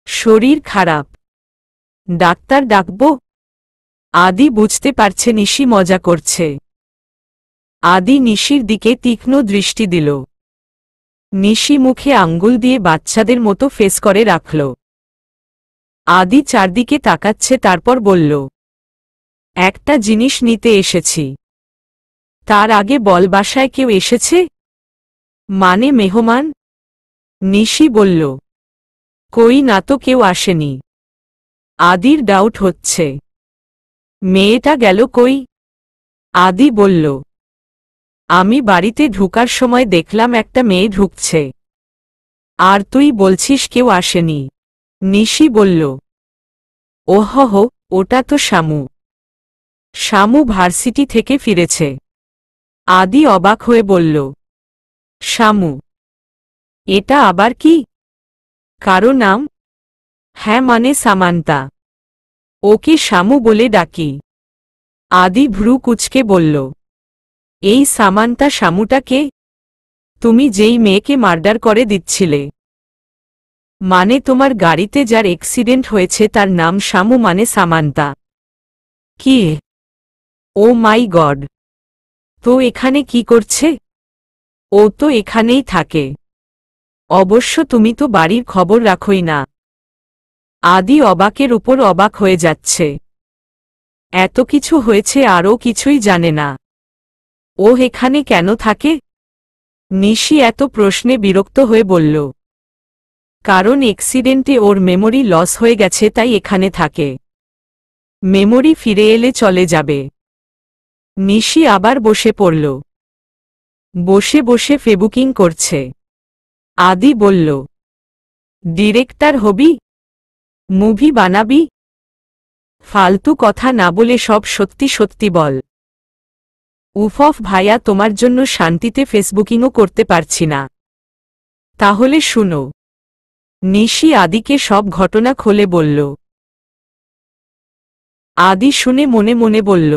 Speaker 1: শরীর খারাপ? ডাক্তার ডাকব? আদি বুঝতে পারছে নিশি মজা করছে। আদি নিশির দিকে তীক্ষ্ণ দৃষ্টি দিল। নিশি মুখে আঙ্গুল দিয়ে বাচ্চাদের মতো ফেস করে রাখল। আদি চারদিকে তাকাচ্ছে, তারপর বলল, একটা জিনিস নিতে এসেছি। তার আগে বল, বাসায় কেউ এসেছে? মানে মেহমান? নিশি বলল, কই না তো, কেউ আসেনি। আদির ডাউট হচ্ছে, মেয়েটা গেল কই? আদি বলল, আমি বাড়িতে ঢুকার সময় দেখলাম একটা মেয়ে ঢুকছে। আর তুই বলছিস কেউ আসেনি? নিশি বলল, ওহহ, ওটা তো শামু। শামু ভার্সিটি থেকে ফিরেছে। আদি অবাক হয়ে বলল, শামু। এটা আবার কি? কারো নাম? হ্যাঁ, মানে সামান্তা। ওকে শামু বলে ডাকি। আদি ভ্রু কুঁচকে বলল, এই সামান্তা শামুটা কে? তুমি যেই মেয়েকে মার্ডার করে দিচ্ছিলে। মানে তোমার গাড়িতে যার অ্যাক্সিডেন্ট হয়েছে তার নাম শামু, মানে সামান্তা। কি? ও মাই গড! তো এখানে কি করছে? ও তো এখানেই থাকে। অবশ্য তুমি তো বাড়ির খবর রাখোই না। আদি অবাকের উপর অবাক হয়ে যাচ্ছে। এত কিছু হয়েছে আরও কিছুই জানে না। ও এখানে কেন থাকে? নিশি এত প্রশ্নে বিরক্ত হয়ে বলল, কারণ অ্যাক্সিডেন্টে ওর মেমোরি লস হয়ে গেছে, তাই এখানে থাকে। মেমোরি ফিরে এলে চলে যাবে। নিশি আবার বসে পড়ল। বসে বসে ফেবুকিং করছে। আদি বলল, ডিরেক্টর হবি? মুভি বানাবি? ফালতু কথা না বলে সব সত্যি সত্যি বল। উফ ভাইয়া, তোমার জন্য শান্তিতে ফেসবুকিংও করতে পারছি না। তাহলে শুনো। নিশি আদিকে সব ঘটনা খুলে বলল। আদি শুনে মনে মনে বলল,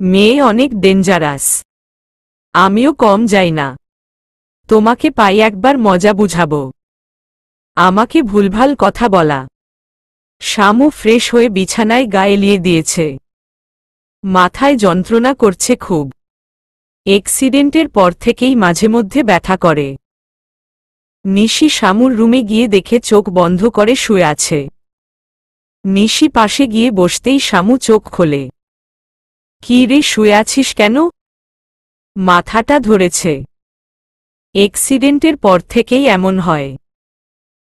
Speaker 1: মেয়ে অনেক ডেঞ্জারাস। আমিও কম যাই না। তোমাকে পাই একবার মজা বুঝাবো। আমাকে ভুলভাল কথা বলা। শামু ফ্রেশ হয়ে বিছানায় গা এলিয়ে দিয়েছে। মাথায় যন্ত্রণা করছে খুব। অ্যাক্সিডেন্টের পর থেকেই মাঝে মধ্যে ব্যথা করে। নিশি শামুর রুমে গিয়ে দেখে চোখ বন্ধ করে শুয়ে আছে। নিশি পাশে গিয়ে বসতেই শামু চোখ খোলে। কি রে, শুয়ে আছিস কেন? মাথাটা ধরেছে। অ্যাক্সিডেন্টের পর থেকেই এমন হয়।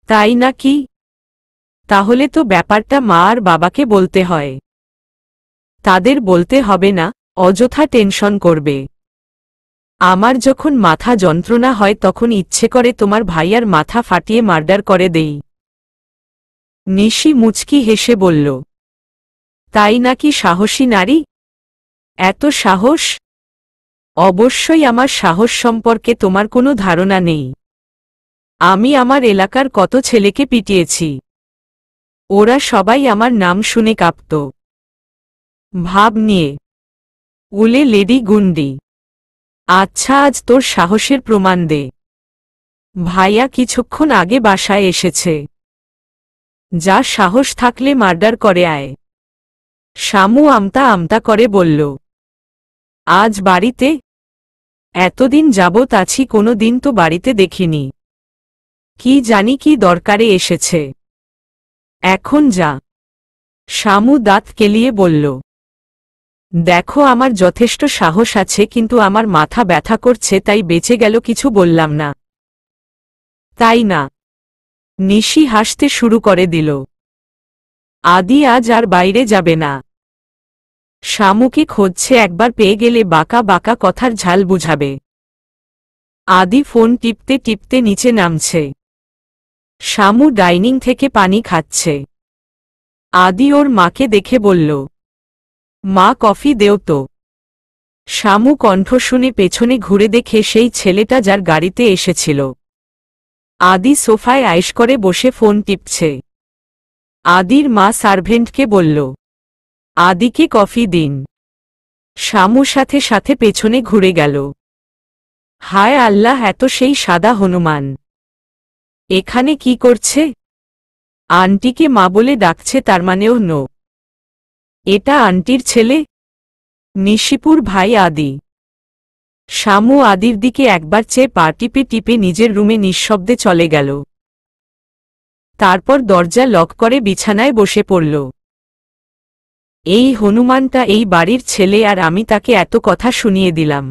Speaker 1: তাই নাকি? তাহলে তো ব্যাপারটা মা আর বাবাকে বলতে হয়। তাদের বলতে হবে না, অযথা টেনশন করবে। আমার যখন মাথা যন্ত্রণা হয় তখন ইচ্ছে করে তোমার ভাইয়ার মাথা ফাটিয়ে মার্ডার করে দেই। নিশি মুচকি হেসে বলল, তাই নাকি সাহসী নারী? এত সাহস? অবশ্যই আমার সাহস সম্পর্কে তোমার কোনো ধারণা নেই। আমি আমার এলাকার কত ছেলেকে পিটিয়েছি। ওরা সবাই আমার নাম শুনে কাঁপত। ভাব নিয়ে। উলে লেডি গুন্ডি। আচ্ছা, আজ তোর সাহসের প্রমাণ দে। ভাইয়া কিছুক্ষণ আগে বাসায় এসেছে। যা সাহস থাকলে মার্ডার করে আয়। শামু আমতা আমতা করে বলল, আজ বাড়িতে? এতদিন যাবৎ আছি, কোনো দিন তো বাড়িতে দেখিনি। কি জানি কি দরকারে এসেছে। এখন যা। শামু দাঁত কেলিয়ে বলল, দেখো, আমার যথেষ্ট সাহস আছে, কিন্তু আমার মাথা ব্যথা করছে, তাই বেঁচে গেল কিছু বললাম না। তাই না? নিশি হাসতে শুরু করে দিল। আদি আজ আর বাইরে যাবে না। শামুকে খুঁজছে, একবার পেয়ে গেলে বাঁকা বাঁকা কথার ঝাল বুঝাবে। আদি ফোন টিপতে টিপতে নিচে নামছে। শামু ডাইনিং থেকে পানি খাচ্ছে। আদি ওর মাকে দেখে বলল, মা, কফি দেও তো। শামু কণ্ঠ শুনে পেছনে ঘুরে দেখে সেই ছেলেটা যার গাড়িতে এসেছিল। আদি সোফায় আয়েশ করে বসে ফোন টিপছে। আদির মা সার্ভেন্টকে বলল, আদিকে কফি দিন। শামু সাথে সাথে পেছনে ঘুরে গেল। হায় আল্লাহ, এত সেই সাদা হনুমান এখানে কি করছে? আন্টিকে মা বলে ডাকছে, তার মানেও নো। এটা আন্টির ছেলে? নিশিপুর ভাই আদি। শামু আদির দিকে একবার চেয়ে পা টিপে টিপে নিজের রুমে নিঃশব্দে চলে গেল। তারপর দরজা লক করে বিছানায় বসে পড়ল। এই হনুমানটা এই বাড়ির ছেলে, আর আমি তাকে এত কথা শুনিয়ে দিলাম।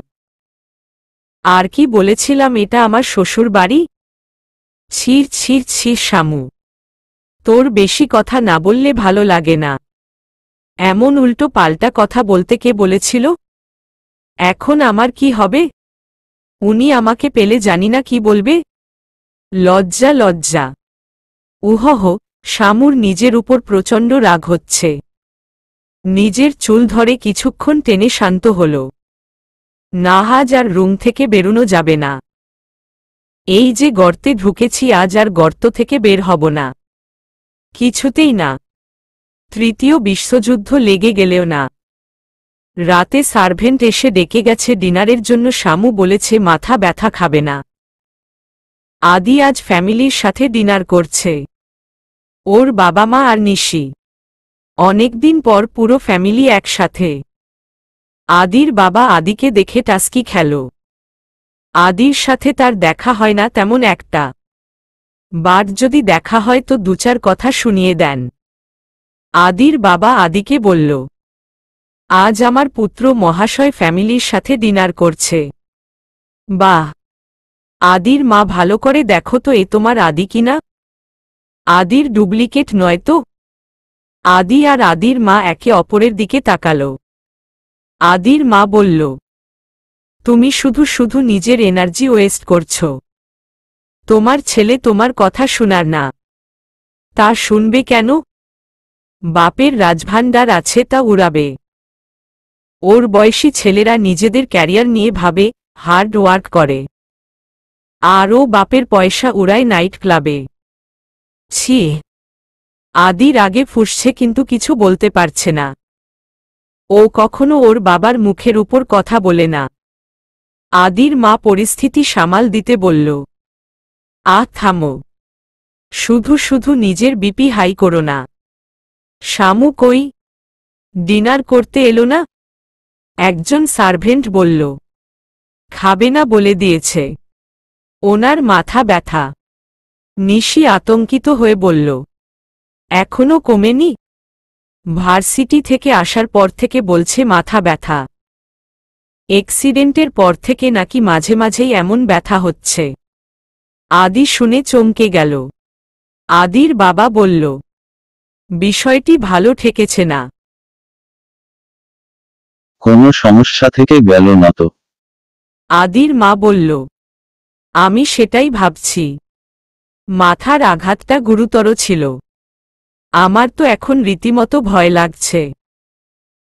Speaker 1: আর কি বলেছিলাম, এটা আমার শ্বশুর বাড়ি? ছির ছির ছির। শামু, তোর বেশি কথা না বললে ভালো লাগে না। এমন উল্টো পাল্টা কথা বলতে কে বলেছিল? এখন আমার কি হবে? উনি আমাকে পেলে জানি না কি বলবে। লজ্জা লজ্জা। উহহ। শামুর নিজের উপর প্রচণ্ড রাগ হচ্ছে। নিজের চুল ধরে কিছুক্ষণ টেনে শান্ত হল। না, আজ আর রুম থেকে বেরোনো যাবে না। এই যে গর্তে ঢুকেছি, আজ আর গর্ত থেকে বের হব না, কিছুতেই না। তৃতীয় বিশ্বযুদ্ধ লেগে গেলেও না। রাতে সার্ভেন্ট এসে ডেকে গেছে ডিনারের জন্য। শামু বলেছে মাথা ব্যথা খাবে না। আদি আজ ফ্যামিলির সাথে ডিনার করছে, ওর বাবা মা আর নিশি। অনেকদিন পর পুরো ফ্যামিলি একসাথে। আদির বাবা আদিকে দেখে টাস্কি খেল। আদির সাথে তার দেখা হয় না তেমন একটা, বাট যদি দেখা হয় তো দু চার কথা শুনিয়ে দেন। আদির বাবা আদিকে বলল, আজ আমার পুত্র মহাশয় ফ্যামিলির সাথে ডিনার করছে। বাহ! আদির মা ভালো করে দেখো তো, এ তোমার আদি কিনা? আদির ডুপ্লিকেট নয় তো? আদি আর আদির মা একে অপরের দিকে তাকাল। আদির মা বলল, তুমি শুধু শুধু নিজের এনার্জি ওয়েস্ট করছো। তোমার ছেলে তোমার কথা শোনার না। তা শুনবে কেন? বাপের রাজভাণ্ডার আছে, তা উড়াবে। ওর বয়সী ছেলেরা নিজেদের ক্যারিয়ার নিয়ে ভাবে, হার্ড ওয়ার্ক করে, আর ও বাপের পয়সা উড়ায় নাইট ক্লাবে। ছি! আদির আগে ফুঁসছে কিন্তু কিছু বলতে পারছে না। ও কখনো ওর বাবার মুখের উপর কথা বলে না। আদির মা পরিস্থিতি সামাল দিতে বলল, থামো, শুধু শুধু নিজের বিপি হাই করো না। শামু কই? ডিনার করতে এলো না? একজন সার্ভেন্ট বলল, খাবে না বলে দিয়েছে, ওনার মাথা ব্যথা। নিশি আতঙ্কিত হয়ে বলল, এখনো কমেনি? ভার্সিটি থেকে আসার পর থেকে বলছে মাথা ব্যথা। অ্যাক্সিডেন্টের পর থেকে নাকি মাঝে মাঝেই এমন ব্যথা হচ্ছে। আদি শুনে চমকে গেল। আদির বাবা বলল, বিষয়টি ভালো ঠেকেছে না।
Speaker 2: কোনো সমস্যা থেকে গেল না তো?
Speaker 1: আদির মা বলল, আমি সেটাই ভাবছি। মাথার আঘাতটা গুরুতর ছিল। আমার তো এখন রীতিমতো ভয় লাগছে।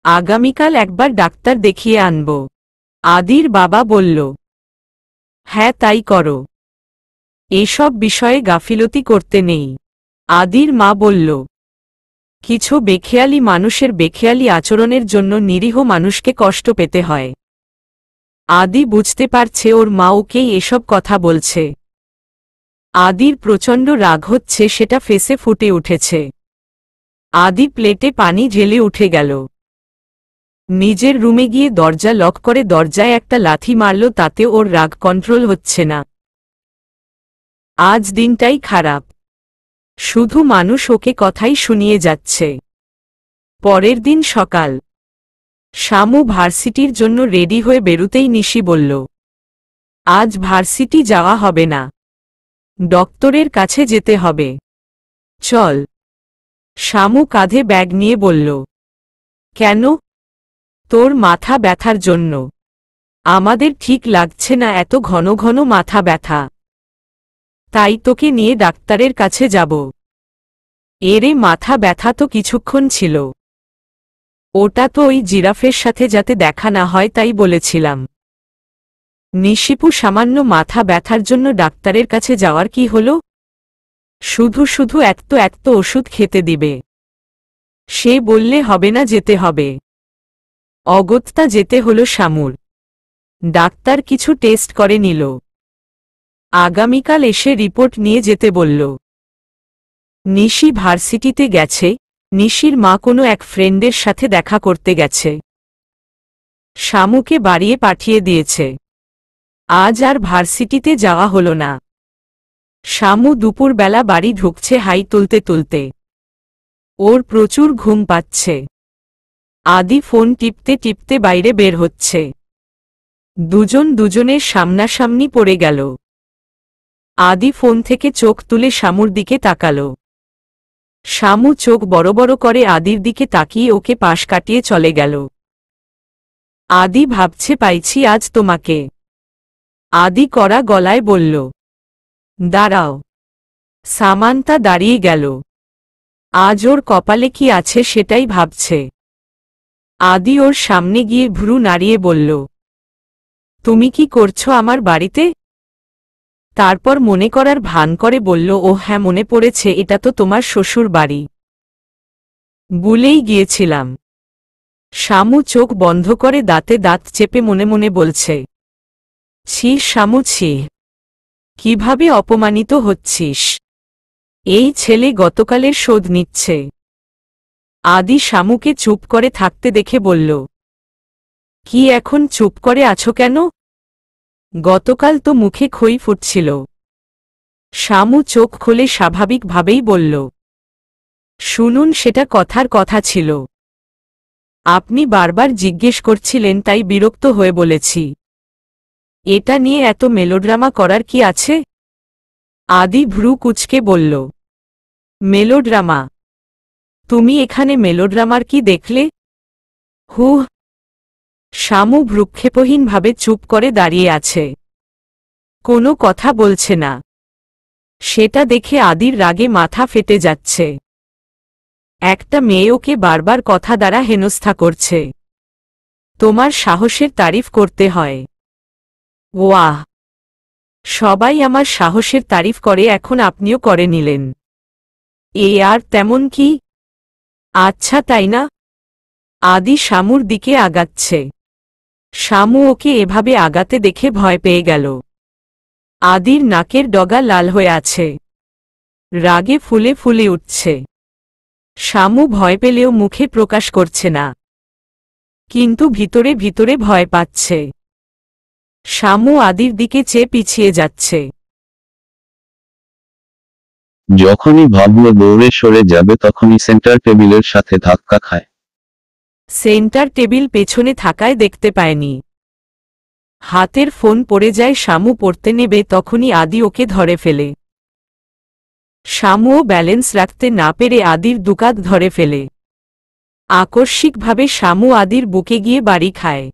Speaker 1: আগামীকাল একবার ডাক্তার দেখিয়ে আনব। আদির বাবা বলল, হ্যাঁ তাই করো, এসব বিষয়ে গাফিলতি করতে নেই। আদির মা বলল, কিছু বেখেয়ালি মানুষের বেখেয়ালি আচরণের জন্য নিরীহ মানুষকে কষ্ট পেতে হয়। আদি বুঝতে পারছে ওর মা ওকেই এসব কথা বলছে। আদির প্রচণ্ড রাগ হচ্ছে, সেটা ফেসে ফুটে উঠেছে। আদি প্লেটে পানি ঢেলে উঠে গেল। নিজের রুমে গিয়ে দরজা লক করে দরজায় একটা লাথি মারল, তাতে ওর রাগ কন্ট্রোল হচ্ছে না। আজ দিনটাই খারাপ, শুধু মানুষ ওকে কথাই শুনিয়ে যাচ্ছে। পরের দিন সকাল, শামু ভার্সিটির জন্য রেডি হয়ে বেরুতেই নিশি বলল, আজ ভার্সিটি যাওয়া হবে না, ডক্টরের কাছে যেতে হবে, চল। শামু কাঁধে ব্যাগ নিয়ে বলল, কেন? তোর মাথা ব্যথার জন্য। আমাদের ঠিক লাগছে না এত ঘন ঘন মাথা ব্যথা, তাই তোকে নিয়ে ডাক্তারের কাছে যাব। এরে মাথা ব্যথা তো কিছুক্ষণ ছিল, ওটা তো ওই জিরাফের সাথে যাতে দেখা না হয় তাই বলেছিলাম। নিশিপু সামান্য মাথা ব্যথার জন্য ডাক্তারের কাছে যাওয়ার কি হলো? শুধু শুধু এত এত ওষুধ খেতে দিবে? সে বললে হবে না, যেতে হবে। অগত্যা যেতে হলো শামুর। ডাক্তার কিছু টেস্ট করে নিল। আগামীকাল এসে রিপোর্ট নিয়ে যেতে বলল। নিশি ভার্সিটিতে গেছে, নিশির মা কোনো এক ফ্রেন্ডের সাথে দেখা করতে গেছে। শামুকে বাড়িয়ে পাঠিয়ে দিয়েছে। আজ আর ভার্সিটিতে যাওয়া হলো না। শামু দুপুরবেলা বাড়ি ঢুকছে হাই তুলতে তুলতে। ওর প্রচুর ঘুম পাচ্ছে। আদি ফোন টিপতে টিপতে বাইরে বের হচ্ছে। দুজন দুজনের সামনাসামনি পড়ে গেল। আদি ফোন থেকে চোখ তুলে শামুর দিকে তাকাল। শামু চোখ বড় বড় করে আদির দিকে তাকিয়ে ওকে পাশ কাটিয়ে চলে গেল। আদি ভাবছে পাইছি আজ তোমাকে। আদি কড়া গলায় বলল, দাঁড়াও। সামান্তা দাঁড়িয়ে গেল। আজ ওর কপালে কি আছে সেটাই ভাবছে। আদি ওর সামনে গিয়ে ভ্রু নাড়িয়ে বলল, তুমি কি করছো আমার বাড়িতে? তারপর মনে করার ভান করে বলল, ও হ্যাঁ, মনে পড়েছে, এটা তো তোমার শ্বশুর বাড়ি। ভুলেই গিয়েছিলাম। শামু চোখ বন্ধ করে দাঁতে দাঁত চেপে মনে মনে বলছে, ছি শামু, ছি, কিভাবে অপমানিত হচ্ছিস। এই ছেলে গতকালের শোধ নিচ্ছে। আদি শামুকে চুপ করে থাকতে দেখে বলল, কি এখন চুপ করে আছো কেন? গতকাল তো মুখে খই ফুটছিল। শামু চোখ খুলে স্বাভাবিকভাবেই বলল, শুনুন, সেটা কথার কথা ছিল। আপনি বারবার জিজ্ঞেস করছিলেন তাই বিরক্ত হয়ে বলেছি। এটা নিয়ে এত মেলোড্রামা করার কি আছে? আদি ভ্রু কুঁচকে বলল, মেলোড্রামা? তুমি এখানে মেলোড্রামার কি দেখলে? হুহ। শামু ভ্রুক্ষেপহীনভাবে চুপ করে দাঁড়িয়ে আছে, কোনো কথা বলছে না। সেটা দেখে আদির রাগে মাথা ফেটে যাচ্ছে। একটা মেয়ে ওকে বারবার কথা দ্বারা হেনস্থা করছে। তোমার সাহসের তারিফ করতে হয়। ওয়াহ, সবাই আমার সাহসের তারিফ করে, এখন আপনিও করে নিলেন। এ আর তেমন কি? আচ্ছা, তাই না? আদি শামুর দিকে আগাচ্ছে। শামু ওকে এভাবে আগাতে দেখে ভয় পেয়ে গেল। আদির নাকের ডগা লাল হয়ে আছে, রাগে ফুলে ফুলে উঠছে। শামু ভয় পেলেও মুখে প্রকাশ করছে না, কিন্তু ভিতরে ভিতরে ভয় পাচ্ছে। শামু আদির দিকে চেয়ে পিছিয়ে যাচ্ছে।
Speaker 2: যখনই ভাবল দৌড়ে সরে যাবে তখনই সেন্টার টেবিলের সাথে ধাক্কা খায়।
Speaker 1: সেন্টার টেবিল পেছনে থাকায় দেখতে পায়নি। হাতের ফোন পড়ে যায়, শামু পড়তে নেবে তখনই আদি ওকে ধরে ফেলে। শামুও ব্যালেন্স রাখতে না পেরে আদির দুকাত ধরে ফেলে। আকস্মিকভাবে শামু আদির বুকে গিয়ে বাড়ি খায়।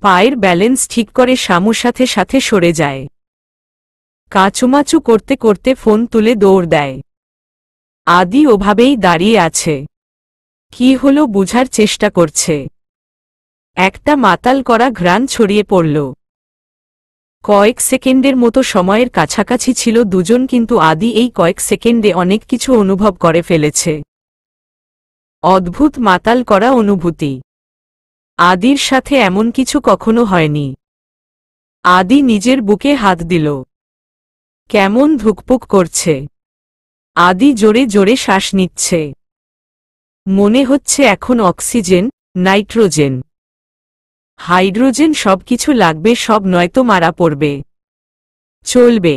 Speaker 1: পায়ের ব্যালেন্স ঠিক করে শামু সাথে সাথে সরে যায়। কাচুমাচু করতে করতে ফোন তুলে দৌড় দেয়। আদি ওভাবেই দাঁড়িয়ে আছে, কি হলো বুঝার চেষ্টা করছে। একটা মাতাল করা ঘ্রাণ ছড়িয়ে পড়ল। কয়েক সেকেন্ডের মতো সময়ের কাছাকাছি ছিল দুজন, কিন্তু আদি এই কয়েক সেকেন্ডে অনেক কিছু অনুভব করে ফেলেছে। অদ্ভুত মাতাল করা অনুভূতি। আদির সাথে এমন কিছু কখনো হয়নি। আদি নিজের বুকে হাত দিল। কেমন ধুকপুক করছে। আদি জোরে জোরে শ্বাস নিচ্ছে। মনে হচ্ছে এখন অক্সিজেন, নাইট্রোজেন, হাইড্রোজেন সবকিছু লাগবে, সব নয়তো মারা পড়বে। চলবে।